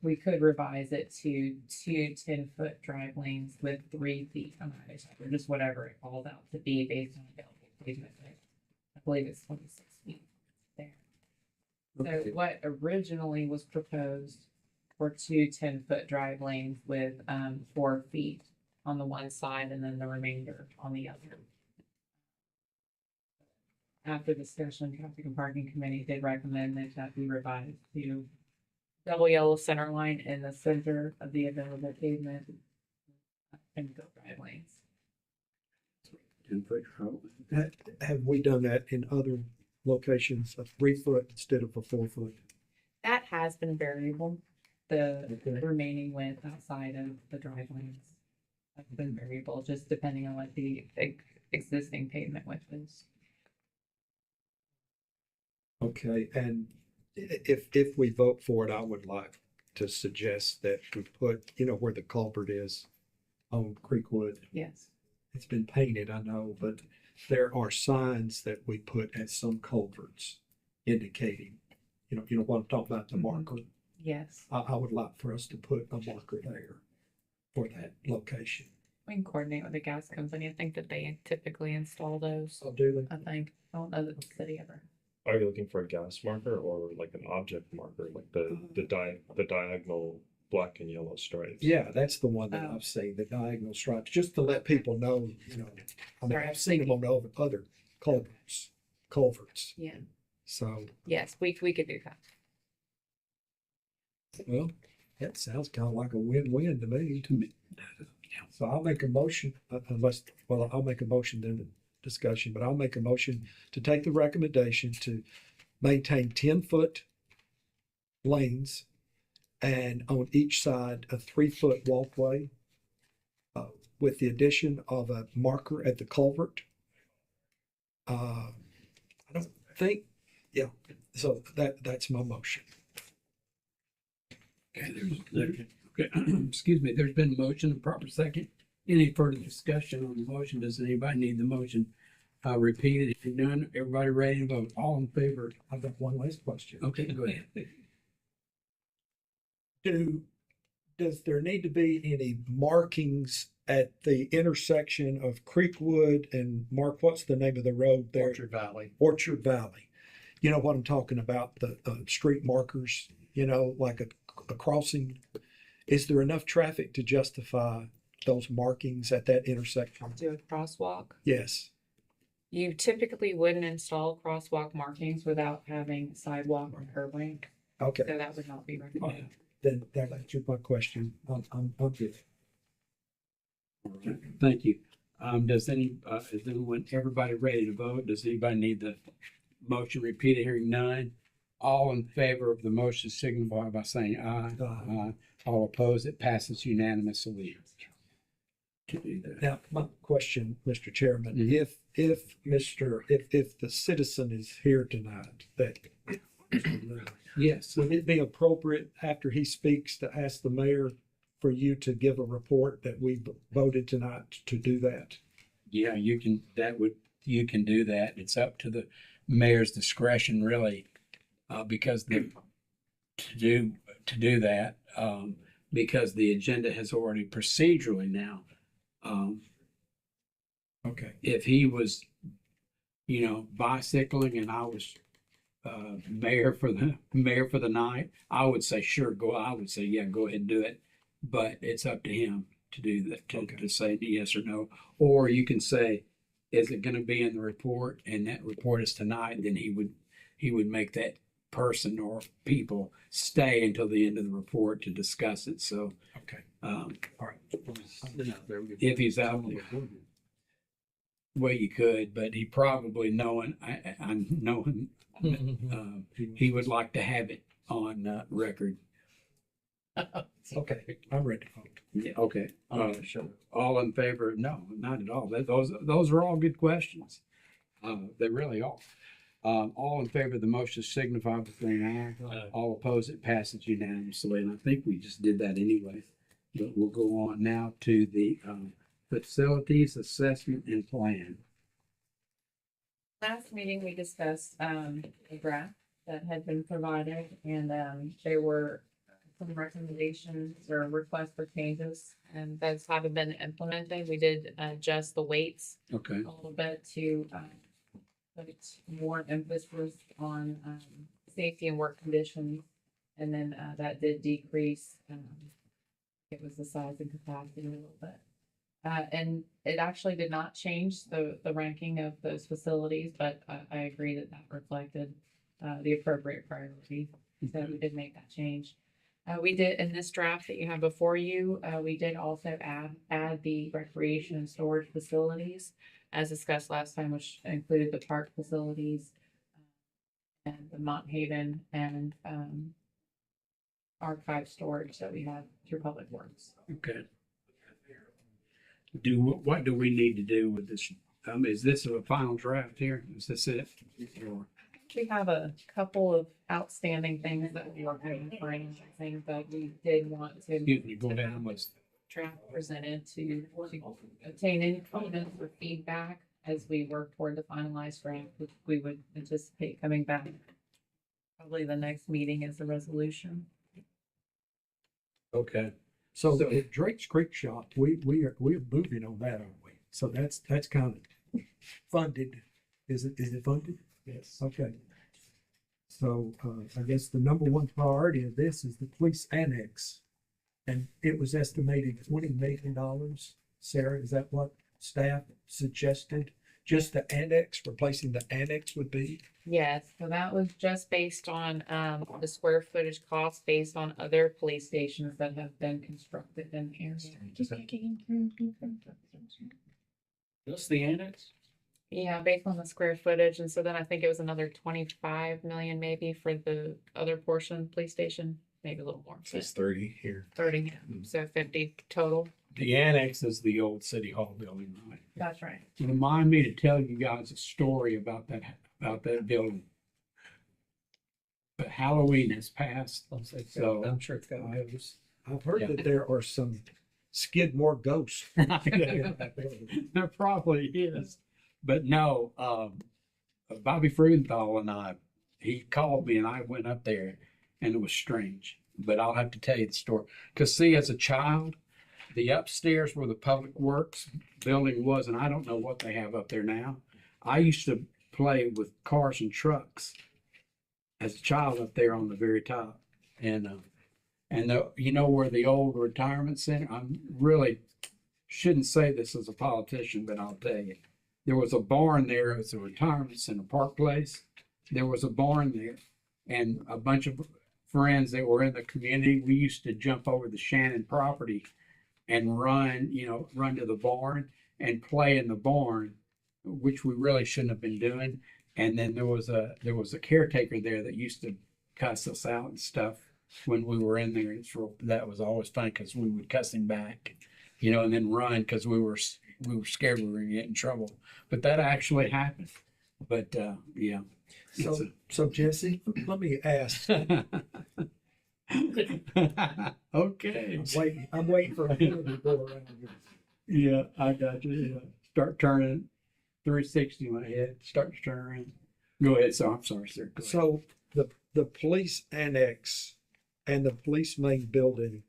we could revise it to 2 10-foot drive lanes with 3 feet on either side, or just whatever it falls out to be based on available pavement. I believe it's 26 feet there. So what originally was proposed were 2 10-foot drive lanes with 4 feet on the one side and then the remainder on the other. After discussion, Traffic and Parking Committee did recommend that that be revised to double yellow center line in the center of the available pavement and go drive lanes. 10-foot travel. Have we done that in other locations, a 3-foot instead of a 4-foot? That has been variable. The remaining width outside of the drive lanes has been variable, just depending on what the existing pavement width is. Okay, and if we vote for it, I would like to suggest that we put, where the culvert is on Creekwood. Yes. It's been painted, I know, but there are signs that we put at some culverts indicating, you know what I'm talking about, the marker. Yes. I would like for us to put a marker there for that location. We can coordinate with the gas company. I think that they typically install those. Oh, do they? I think. I don't know that the city ever. Are you looking for a gas marker or like an object marker, like the diagonal black and yellow stripes? Yeah, that's the one that Oh. I've seen, the diagonal stripes, just to let people know, I mean, Sorry, I've seen them on other culverts. Yeah. So, Yes, we could do that. well, that sounds kind of like a win-win to me. So I'll make a motion, I'll make a motion then in discussion, but I'll make a motion to take the recommendation to maintain 10-foot lanes and on each side a 3-foot walkway with the addition of a marker at the culvert. I don't think, yeah, so that's my motion. Okay, excuse me, there's been a motion, a proper second. Any further discussion on the motion? Does anybody need the motion repeated? If none, everybody ready to vote? All in favor? I've got one last question. Okay, go ahead. Does there need to be any markings at the intersection of Creekwood and Mark, what's the name of the road there? Orchard Valley. Orchard Valley. You know what I'm talking about, the street markers, like a crossing. Is there enough traffic to justify those markings at that intersection? Do a crosswalk. Yes. You typically wouldn't install crosswalk markings without having sidewalk or curb lane, Okay, so that would not be recommended. then that answers my question. I'm good. All right, thank you. Is anyone, everybody ready to vote? Does anybody need the motion repeated? Hearing none. All in favor of the motion signify by saying aye. Aye. All opposed, it passes unanimously. To do that. Now, my question, Mr. Chairman, Mhm. if the citizen is here tonight, that Yes, would it be appropriate after he speaks to ask the mayor for you to give a report that we voted tonight to do that? yeah, you can do that. It's up to the mayor's discretion, really, because to do that, because the agenda has already procedurally now. Okay. If he was, bicycling and I was mayor for the night, I would say sure, go. I would say yeah, go ahead and do it. But it's up to him to do that, to say yes or no. Or you can say, is it going to be in the report? And that report is tonight. Then he would make that person or people stay until the end of the report to discuss it. So, Okay. all All right. if he's out there. way you could, but he probably I know him, he would like to have it on record. Okay, I'm ready to vote. Yeah, okay. Sure. All in favor? No, not at all. Those are all good questions. They really are. All in favor of the motion signify by saying aye. All opposed, it passes unanimously, and I think we just did that anyway. But we'll go on now to the facilities assessment and plan. Last meeting, we discussed, a draft that had been provided, and, there were some recommendations or requests for changes, and those haven't been implemented. We did adjust the weights Okay. a little bit to, put more emphasis on, safety and work conditions. And then, that did decrease, it was the size and capacity a little bit. And it actually did not change the ranking of those facilities, but I agree that that reflected the appropriate priority. So we did make that change. We did, in this draft that you have before you, we did also add the recreation and storage facilities as discussed last time, which included the park facilities and the Mont Haven and archive storage that we have through Public Works. Okay. What do we need to do with this? Is this a final draft here? Is this it? Or- We have a couple of outstanding things that we are going to finalizing, but we did want to Excuse me, go down with. draft presented to obtain any comments or feedback as we work toward the finalized draft, which we would anticipate coming back. Probably the next meeting is the resolution. Okay. So at Drake's Creek Shop, we're moving on that, aren't we? So that's kind of funded. Is it funded? Yes. Okay. So I guess the number one priority of this is the police annex. And it was estimated $20 million. Sarah, is that what staff suggested? Just the annex, replacing the annex would be? Yes, so that was just based on the square footage cost based on other police stations that have been constructed in the area. That's the annex? Yeah, based on the square footage, and so then I think it was another 25 million maybe for the other portion, police station, maybe a little more. It says 30 here. 30, yeah. So 50 total. The annex is the old city hall building, right? That's right. Remind me to tell you guys a story about that building. But Halloween has passed, so I'm sure it's got those. I've heard Yeah. that there are some Skidmore ghosts. there probably is. But no, Bobby Freudenthal and he called me and I went up there and it was strange. But I'll have to tell you the story. Because see, as a child, the upstairs where the Public Works building was, and I don't know what they have up there now. I used to play with cars and trucks as a child up there on the very top. And you know where the old retirement center, I'm really shouldn't say this as a politician, but I'll tell you. There was a barn there. It was a retirement center, Park Place. There was a barn there, and a bunch of friends that were in the community. We used to jump over the Shannon property and run to the barn and play in the barn, which we really shouldn't have been doing. And then there was a caretaker there that used to cuss us out and stuff when we were in there. That was always fun because we would cuss him back, and then run because we were scared we were going to get in trouble. But that actually happened. But yeah. So Jesse, let me ask. Okay. I'm waiting for a minute to go around here. Yeah, I got you. Yeah. Start turning 360 in my head. Start to turn around. Go ahead. So I'm sorry, sir. Go ahead. So the police annex and the police main building,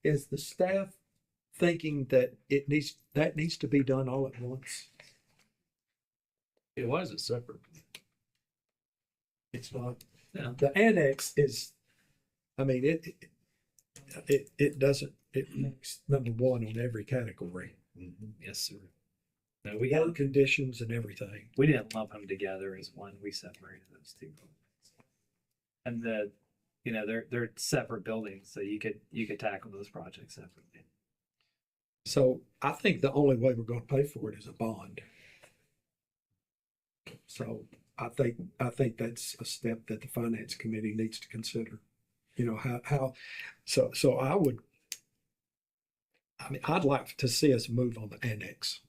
is the staff thinking that that needs to be done all at once? It was a separate. It's not. No. The annex is, I mean, it doesn't, it makes number one on every category. Yes, sir. No, we Work conditions and everything. didn't lump them together as one. We separated those two buildings. And they're separate buildings, so you could tackle those projects separately. So I think the only way we're going to pay for it is a bond. So I think that's a step that the finance committee needs to consider. You know, so I'd like to see us move on the annex.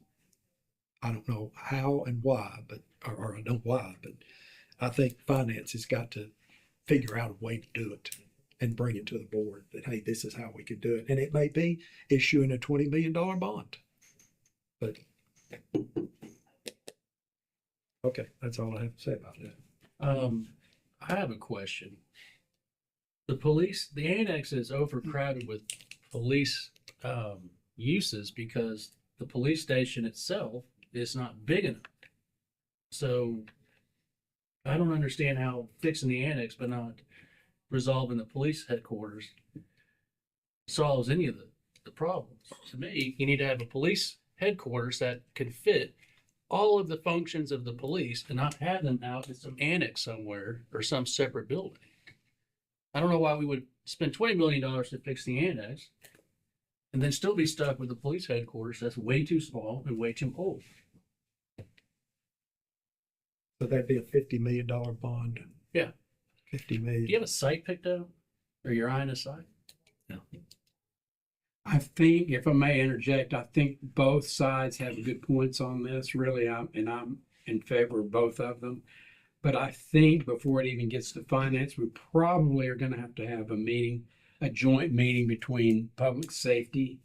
I don't know how and why, or I know why, but I think finance has got to figure out a way to do it and bring it to the board that, hey, this is how we could do it. And it may be issuing a $20 million bond. But okay, that's all I have to say about that. I have a question. The annex is overcrowded with police uses because the police station itself is not big enough. So I don't understand how fixing the annex but not resolving the police headquarters solves any of the problems. To me, you need to have a police headquarters that can fit all of the functions of the police and not have them out in some annex somewhere or some separate building. I don't know why we would spend $20 million to fix the annex and then still be stuck with the police headquarters that's way too small and way too old. So that'd be a $50 million bond. Yeah. 50 million. Do you have a site picked out? Or you're eyeing a site? No. I think, if I may interject, I think both sides have good points on this, really, I'm in favor of both of them. But I think before it even gets to finance, we probably are going to have a joint meeting between public safety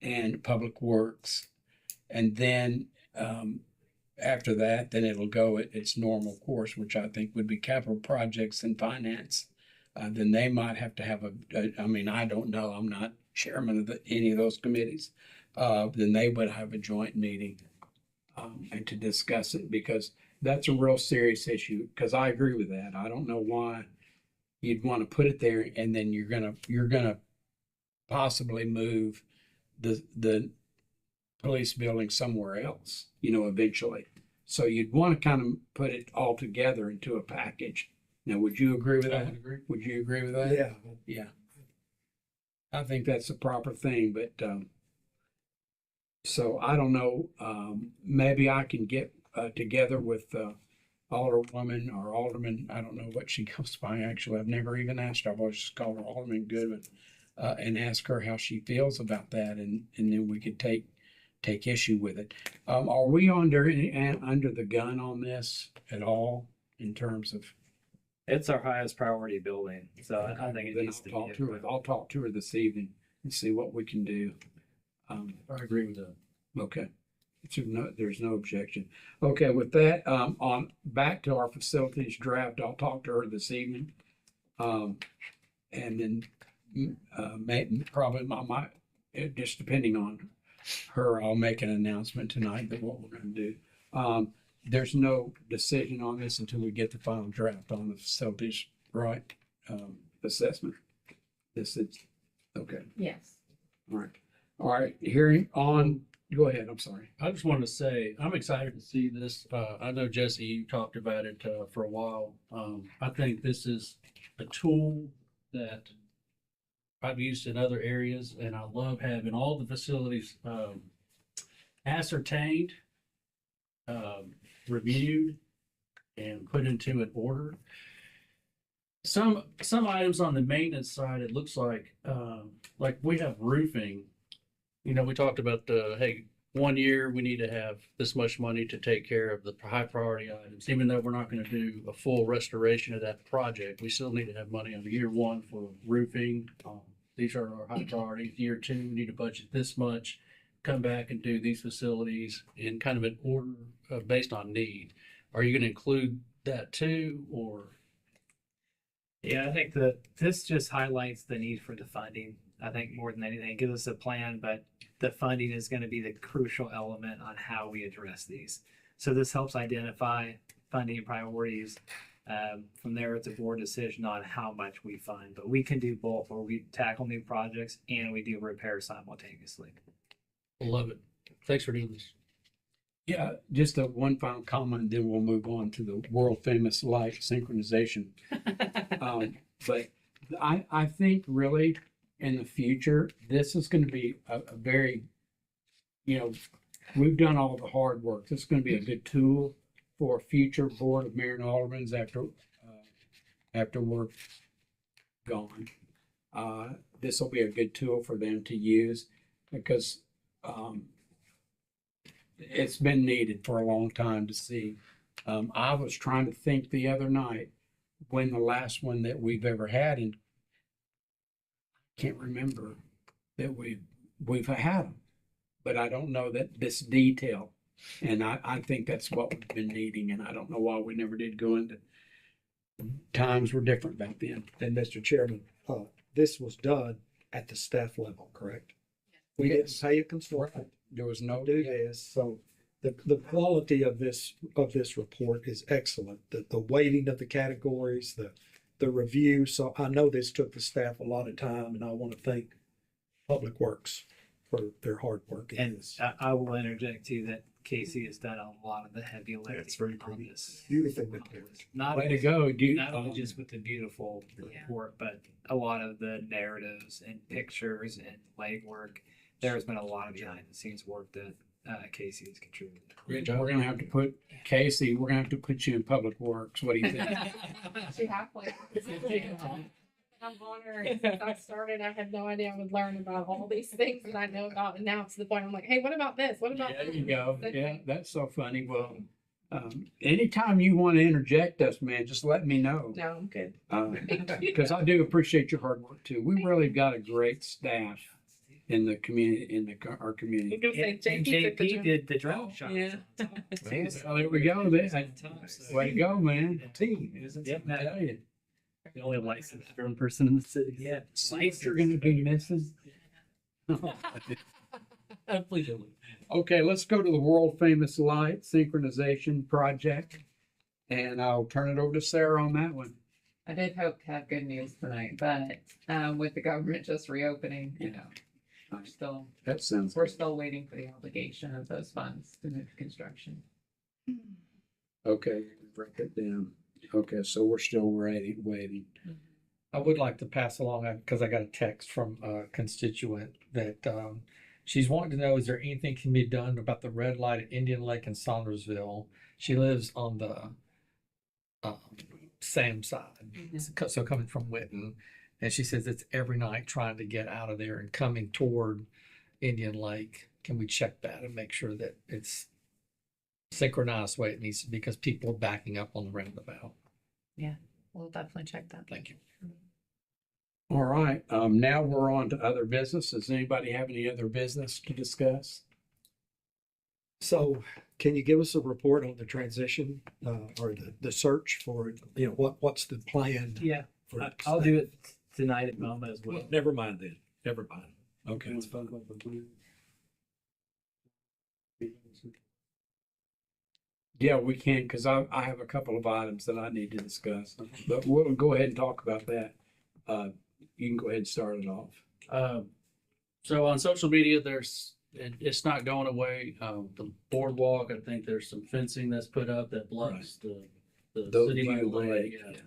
and public works. And then after that, then it'll go at its normal course, which I think would be capital projects and finance. Then they might have to have I don't know, I'm not chairman of any of those committees. Then they would have a joint meeting and to discuss it, because that's a real serious issue. Because I agree with that. I don't know why you'd want to put it there and then you're gonna possibly move the police building somewhere else, eventually. So you'd want to kind of put it all together into a package. Now, would you agree with I that? would agree. Would you agree with that? Yeah. Yeah. I think that's the proper thing, but so I don't know. Maybe I can get together with Alderwoman or Alderman. I don't know what she goes by. Actually, I've never even asked her. I've always just called her Alderman Goodman, and ask her how she feels about that, and then we could take issue with it. Are we under the gun on this at all in terms of? It's our highest priority building, so I think it Then needs to I'll be. talk to her. I'll talk to her this evening and see what we can do. I agree with that. Okay. So there's no objection. Okay, with that, on back to our facilities draft, I'll talk to her this evening. And then probably just depending on her, I'll make an announcement tonight that what we're going to do. There's no decision on this until we get the final draft on the facilities, right? Assessment. This is, okay, Yes. all right. All right, hearing on, go ahead, I'm sorry. I just wanted to say, I'm excited to see this. I know, Jesse, you talked about it for a while. I think this is a tool that I've used in other areas, and I love having all the facilities ascertained, reviewed, and put into an order. Some items on the maintenance side, it looks like we have roofing. We talked about hey, 1 year we need to have this much money to take care of the high priority items. Even though we're not going to do a full restoration of that project, we still need to have money on year 1 for roofing. These are our high priorities. Year 2, we need to budget this much, come back and do these facilities in kind of an order based on need. Are you going to include that too, or? Yeah, I think that this just highlights the need for the funding. I think more than anything, it gives us a plan, but the funding is going to be the crucial element on how we address these. So this helps identify funding priorities. From there, it's a board decision on how much we fund, but we can do both, where we tackle new projects and we do repair simultaneously. Love it. Thanks for doing this. Yeah, just one final comment, then we'll move on to the world famous light synchronization. But I think really in the future, this is going to be a very, we've done all the hard work. This is going to be a good tool for future Board of Mayor and Aldermen after we're gone. This will be a good tool for them to use because it's been needed for a long time to see. I was trying to think the other night when the last one that we've ever had, and can't remember that we've had them, but I don't know that this detail. And I think that's what we've been needing, and I don't know why we never did go into. Times were different back then. And Mr. Chairman, this was done at the staff level, correct? We didn't Yes. pay a consultant There was no. to do this, so the quality of this report is excellent. The weighting of the categories, the review. So I know this took the staff a lot of time, and I want to thank Public Works for their hard work. in And this. I will interject too that Casey has done a lot of the heavy lifting it's very on pretty. this. Beautiful report. Not Way to go, dude. not only just with the beautiful report, but a lot of the narratives and pictures and legwork. There's been a lot of behind the scenes work that Casey has contributed. Rich, we're gonna have to put Casey. We're gonna have to put you in Public Works. What do you think? She halfway. I'm honored. Since I started, I had no idea I would learn about all these things that I know about, and now it's to the point I'm like, hey, what about this? What about There this? you go. Yeah, that's so funny. Well, anytime you want to interject us, man, just let me know. No, I'm good. Because I do appreciate your hard work too. We really got a great staff in the community, our I'm community. gonna say And JP took the JP job. did the drone shots. Yeah. Oh, there we go. Way to go, man. Team. Yep. I tell you. The only licensed drone person in the city. Yeah. See what you're gonna be missing. Please don't. Okay, let's go to the world famous light synchronization project. And I'll turn it over to Sarah on that one. I did hope to have good news tonight, but with the government just reopening, you know, That sounds we're still waiting for the obligation of those funds to move to construction. okay. Break it down. Okay, so we're still waiting. I would like to pass along, because I got a text from a constituent that she's wanting to know, is there anything can be done about the red light at Indian Lake and Saundersville? She lives on the Sam side, so coming from Witten. And she says it's every night trying to get out of there and coming toward Indian Lake. Can we check that and make sure that it's synchronized the way it needs to be, because people are backing up on the roundabout? We'll definitely check that. Thank you. All right, now we're on to other business. Does anybody have any other business to discuss? So can you give us a report on the transition or the search for, what's the plan? Yeah. for I'll do it tonight at MoMA as well. Never mind then. Never mind. Okay. Yeah, we can, because I have a couple of items that I need to discuss, but we'll go ahead and talk about that. You can go ahead and start it off. So on social media, it's not going away. The boardwalk, I think there's some fencing that's put up that blocks the city view by the of the lake. lake, Yeah. yeah.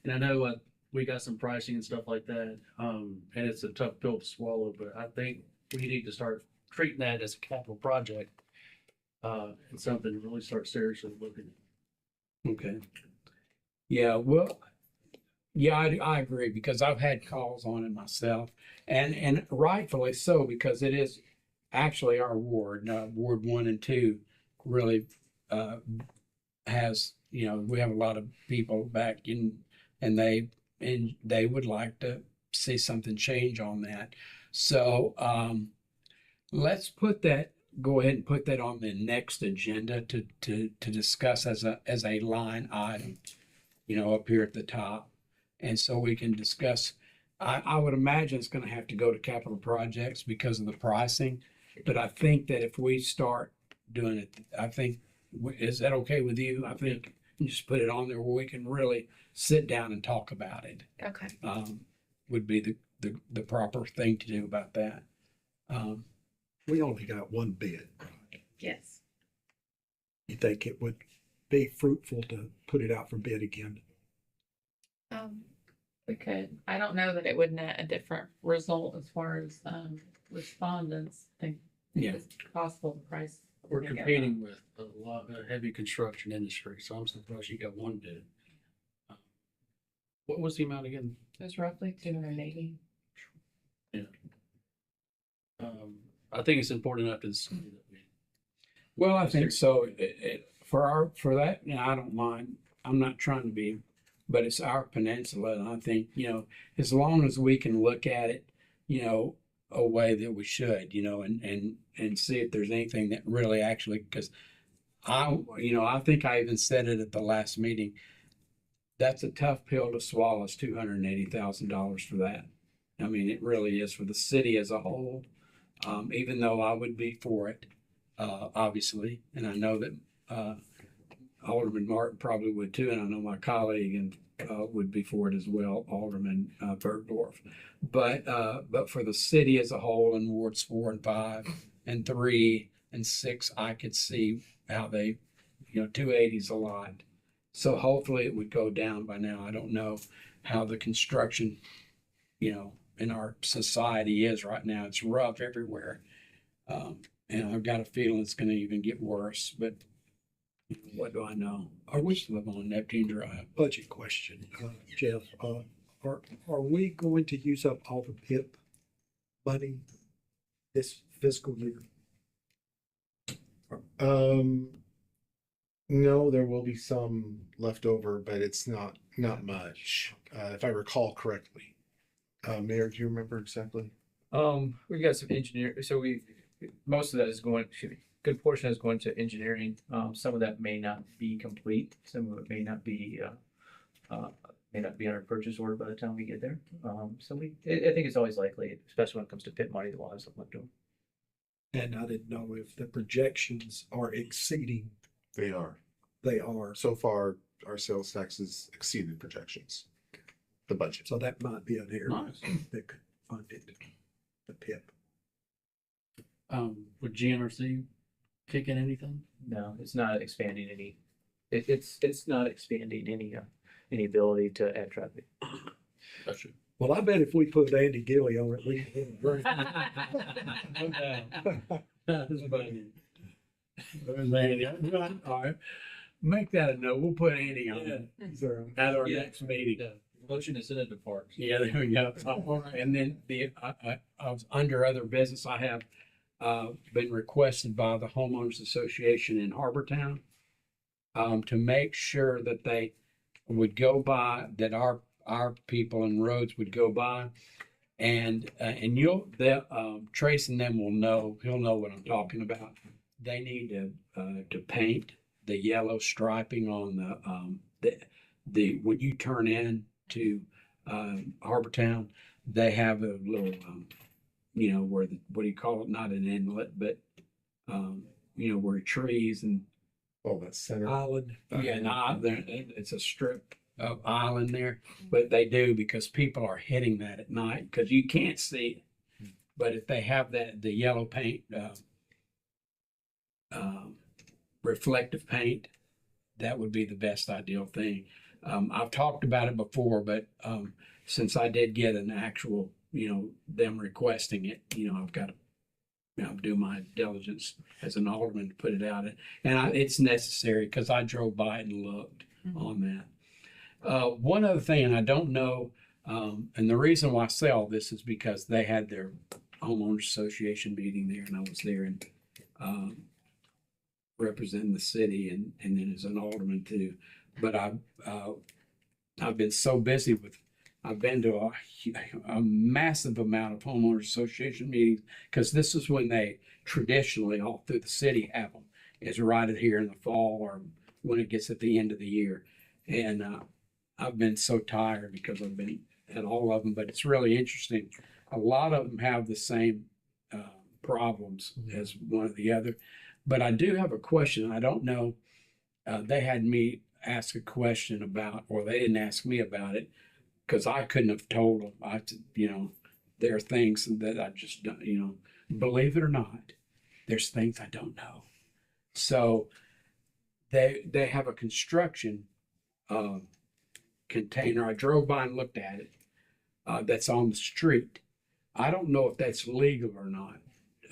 And I know we got some pricing and stuff like that. And it's a tough pill to swallow, but I think we need to start treating that as a capital project. And something to really start seriously looking at. Okay. Yeah, well, yeah, I agree, because I've had calls on it myself, and rightfully so, because it is actually our ward, Ward 1 and 2 really has, we have a lot of people back in, and they would like to see something change on that. So let's go ahead and put that on the next agenda to discuss as a line item, up here at the top. And so we can discuss, I would imagine it's going to have to go to capital projects because of the pricing. But I think that if we start doing it, is that okay with you? I think you just put it on there where we can really sit down and talk about it. Okay. Would be the proper thing to do about that. We only got one bid. Yes. You think it would be fruitful to put it out for bid again? We could. I don't know that it would net a different result as far as respondents. I think Yeah. it's possible the price. We're competing with a lot of heavy construction industry, so I'm surprised you got one bid. What was the amount again? It was roughly 280. I think it's important enough to the city that we. Well, I think so. For that, I don't mind. I'm not trying to be, but it's our peninsula, and I think, as long as we can look at it, a way that we should, and see if there's anything that really actually, because I think I even said it at the last meeting. That's a tough pill to swallow. It's $280,000 for that. I mean, it really is for the city as a whole. Even though I would be for it, obviously, and I know that Alderman Martin probably would too, and I know my colleague and would be for it as well, Alderman Bergdorf. But for the city as a whole, in wards 4 and 5 and 3 and 6, I could see how they, 280 is a lot. So hopefully it would go down by now. I don't know how the construction, in our society is right now. It's rough everywhere. And I've got a feeling it's going to even get worse, but what do I know? I wish to live on Neptune Drive. Budget question, Jeff. Are we going to use up all the PIP money this fiscal year? No, there will be some left over, but it's not much, if I recall correctly. Mayor, do you remember exactly? We've got some engineer, so most of that is going, good portion is going to engineering. Some of that may not be complete. Some of it may not be under purchase order by the time we get there. I think it's always likely, especially when it comes to PIP money, that we'll have something left over. And I didn't know if the projections are exceeding. They are. They are. So far, our sales taxes exceeded projections, the budget. So that might be an area Nice. that could fund it, the PIP. Would GNRC kick in anything? No, it's not expanding any. It's not expanding any ability to add traffic. Gotcha. Well, I bet if we put Andy Gilly on it, we can bring. No doubt. That's funny. There's Andy. All right. Make that a note. We'll put Andy on it at our Yeah. next meeting. Yeah. Motion to send it to Parks. Yeah, there we go. All right. And then I was under other business. I have been requested by the homeowners association in Harbortown to make sure that they would go by, that our people in roads would go by, and Trace and them will know. He'll know what I'm talking about. They need to paint the yellow striping on the when you turn in to Harbortown, they have a little where what do you call it? Not an inlet, but where trees and That center. Island. it's a strip of island there, but they do because people are hitting that at night because you can't see it. But if they have the yellow paint, reflective paint, that would be the best ideal thing. I've talked about it before, but since I did get an actual, them requesting it, I've got to do my diligence as an alderman to put it out. And it's necessary because I drove by it and looked on that. One other thing, and I don't know, and the reason why I say all this is because they had their homeowners association meeting there, and I was there and representing the city, and then as an alderman too. But I've been so busy I've been to a massive amount of homeowners association meetings because this is when they traditionally all through the city have them. It's right here in the fall or when it gets at the end of the year. And I've been so tired because I've been at all of them, but it's really interesting. A lot of them have the same problems as one or the other. But I do have a question. I don't know. They had me ask a question about, or they didn't ask me about it because I couldn't have told them. There are things that I just don't, believe it or not, there's things I don't know. So they have a construction container. I drove by and looked at it. That's on the street. I don't know if that's legal or not.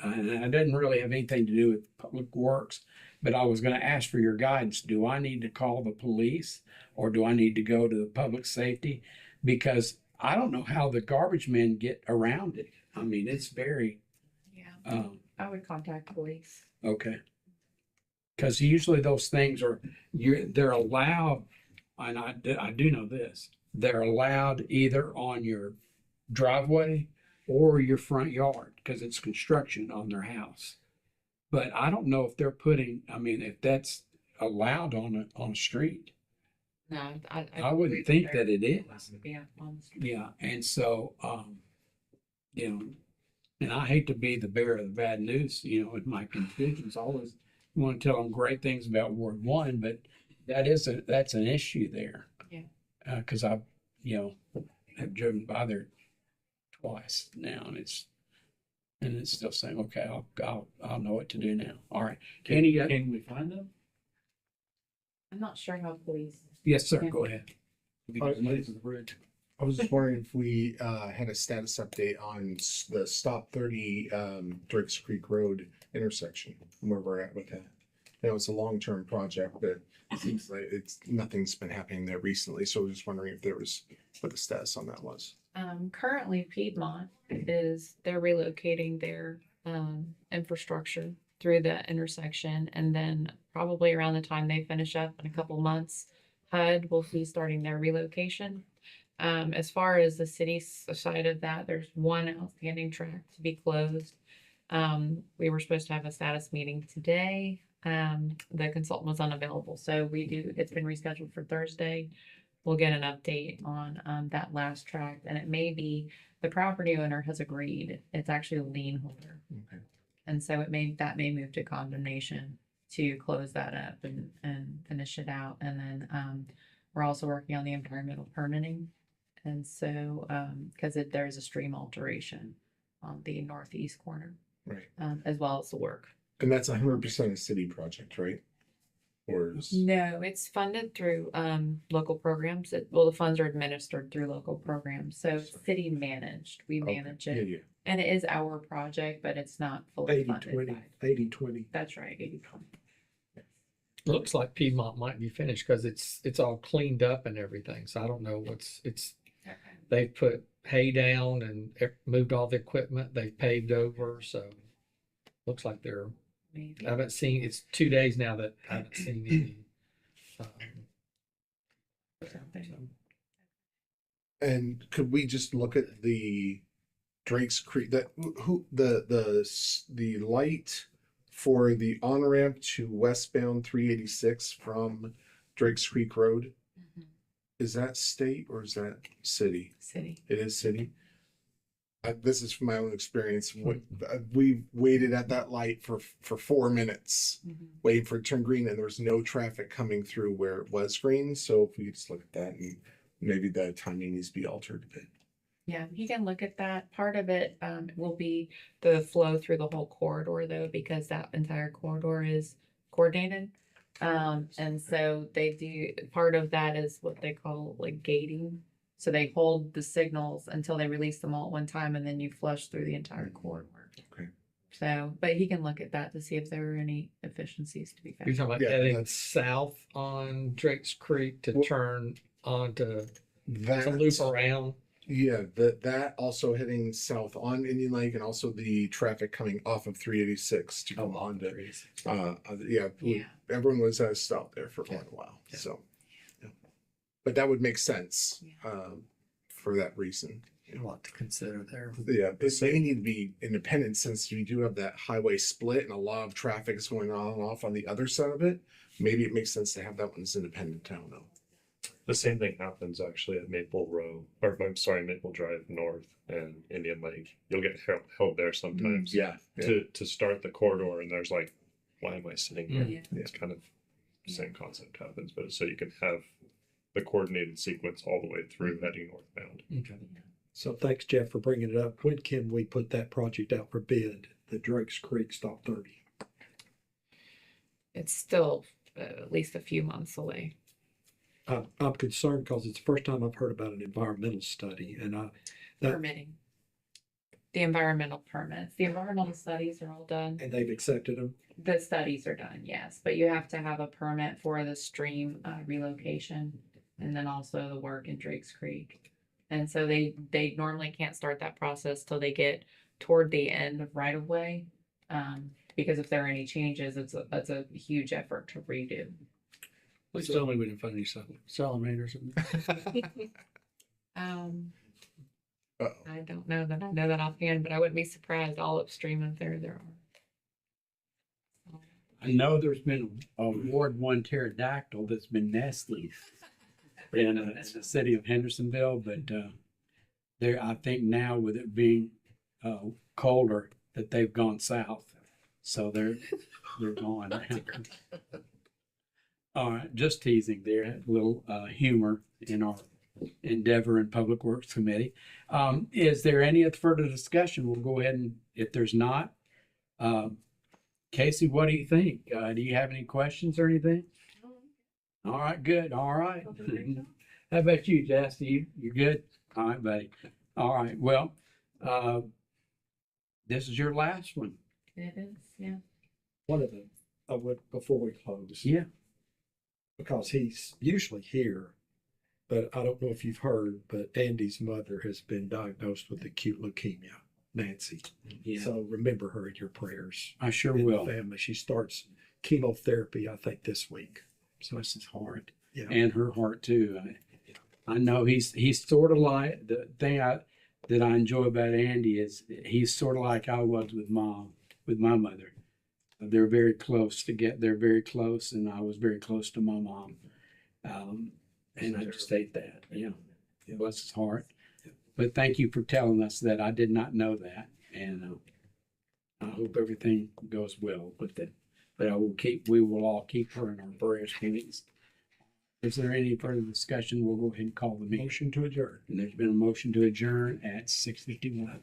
and it doesn't really have anything to do with Public Works, but I was gonna ask for your guidance. Do I need to call the police or do I need to go to the public safety? Because I don't know how the garbage men get around it. I mean, it's very, Yeah, I would contact police. okay. Because usually those things they're allowed, and I do know this, they're allowed either on your driveway or your front yard because it's construction on their house. But I don't know if they're if that's allowed on a street. No, I wouldn't think that it is. Yeah, on the street. Yeah, and so, and I hate to be the bearer of the bad news, with my constituents. I always want to tell them great things about Ward 1, but that's an issue there. Yeah. Because I, have driven by there twice now, and it's still saying, okay, I'll know what to do now. All right. Can Any, we find them? I'm not sure how police. yes, sir, go ahead. I was just wondering if we had a status update on the Stop 30 Drakes Creek Road intersection, where we're at with that. I know it's a long-term project, but it seems like nothing's been happening there recently. So I was just wondering if what the status on that was. Currently Piedmont they're relocating their infrastructure through the intersection, and then probably around the time they finish up in a couple months, HUD will be starting their relocation. As far as the city's side of that, there's one outstanding track to be closed. We were supposed to have a status meeting today. The consultant was unavailable, so it's been rescheduled for Thursday. We'll get an update on that last tract, and it may be the property owner has agreed. It's actually a lien holder. Okay. And so that may move to condemnation to close that up and finish it out. And then we're also working on the environmental permitting. And so, because there's a stream alteration on the northeast corner, Right. As well as the work. And that's 100% a city project, right? Or No, it's funded through local programs. The funds are administered through local programs. So it's city managed. We manage it. Yeah. And it is our project, but it's not fully funded. 80-20, by- 80-20. That's right, 80/20. Looks like Piedmont might be finished because it's all cleaned up and everything. So I don't know they put hay down and moved all the equipment. They paved over. So looks like they're, Maybe. I haven't seen, it's 2 days now that I haven't seen any. And could we just look at the Drakes Creek, the light for the on-ramp to westbound 386 from Drakes Creek Road? Mhm. Is that state or is that city? City. It is city. This is from my own experience. We waited at that light for 4 minutes, Mhm. waiting for it to turn green, and there was no traffic coming through where it was green. So if we could just look at that, and maybe the timing needs to be altered a bit. Yeah, he can look at that. Part of it will be the flow through the whole corridor though, because that entire corridor is coordinated. And so part of that is what they call like gating. So they hold the signals until they release them all at one time, and then you flush through the entire corridor. Okay. So, but he can look at that to see if there are any efficiencies to be You're found. talking about Yeah, heading that's- south on Drakes Creek to Well- turn onto, to That loop around. Yeah, that also heading south on Indian Lake, and also the traffic coming off of 386 to come on to Yeah. everyone was stopped there for quite a while. Yeah. So, yeah. But that would make sense Yeah. for that reason. A lot to consider there. Yeah, it may need to be independent since we do have that highway split and a lot of traffic is going on and off on the other side of it. Maybe it makes sense to have that one as independent. I don't know. The same thing happens actually at Maple Drive North and Indian Lake. You'll get held there sometimes Yeah. to start the corridor, and there's like, why am I sitting here? Yeah. It's kind of the same concept happens, but so you can have the coordinated sequence all the way through heading northbound. Okay. So thanks, Jeff, for bringing it up. When can we put that project out for bid, the Drakes Creek Stop 30? It's still at least a few months away. I'm concerned because it's the first time I've heard about an environmental study, and Permitting. The environmental permits, the environmental studies are all done. And they've accepted them? The studies are done, yes, but you have to have a permit for the stream relocation and then also the work in Drake's Creek. And so they normally can't start that process till they get toward the end of right of way. Because if there are any changes, it's a huge effort to redo. Please tell me we didn't find any salamanders in there. Uh-oh. I don't know that I know that offhand, but I wouldn't be surprised all upstream of there are. I know there's been a Ward 1 pterodactyl that's been nestling in the city of Hendersonville, but there, I think now with it being colder, that they've gone south, so they're gone. All right, just teasing there, a little humor in our endeavor in Public Works Committee. Is there any further discussion? We'll go ahead and, if there's not, Casey, what do you think? Do you have any questions or anything? All right, good. All right. How about you, Jess? You good? All right, buddy. All right. Well, this is your last one. It is, yeah. One of them, before we close. Yeah. Because he's usually here, but I don't know if you've heard, but Andy's mother has been diagnosed with acute leukemia, Nancy. Yeah. So remember her in your prayers. I sure In will. the family. She starts chemotherapy, I think, this week. So it's his heart. Yeah. And her heart too. I know he's sort of like the thing that I enjoy about Andy is he's sort of like I was with my mother. They're very close they're very close, and I was very close to my mom. And I just hate that. Yeah. Bless his heart. But thank you for telling us that. I did not know that. And I hope everything goes well with it. But we will all keep her in our prayers, please. Is there any further discussion? We'll go ahead and call the meeting. Motion to adjourn. And there's been a motion to adjourn at 6:51.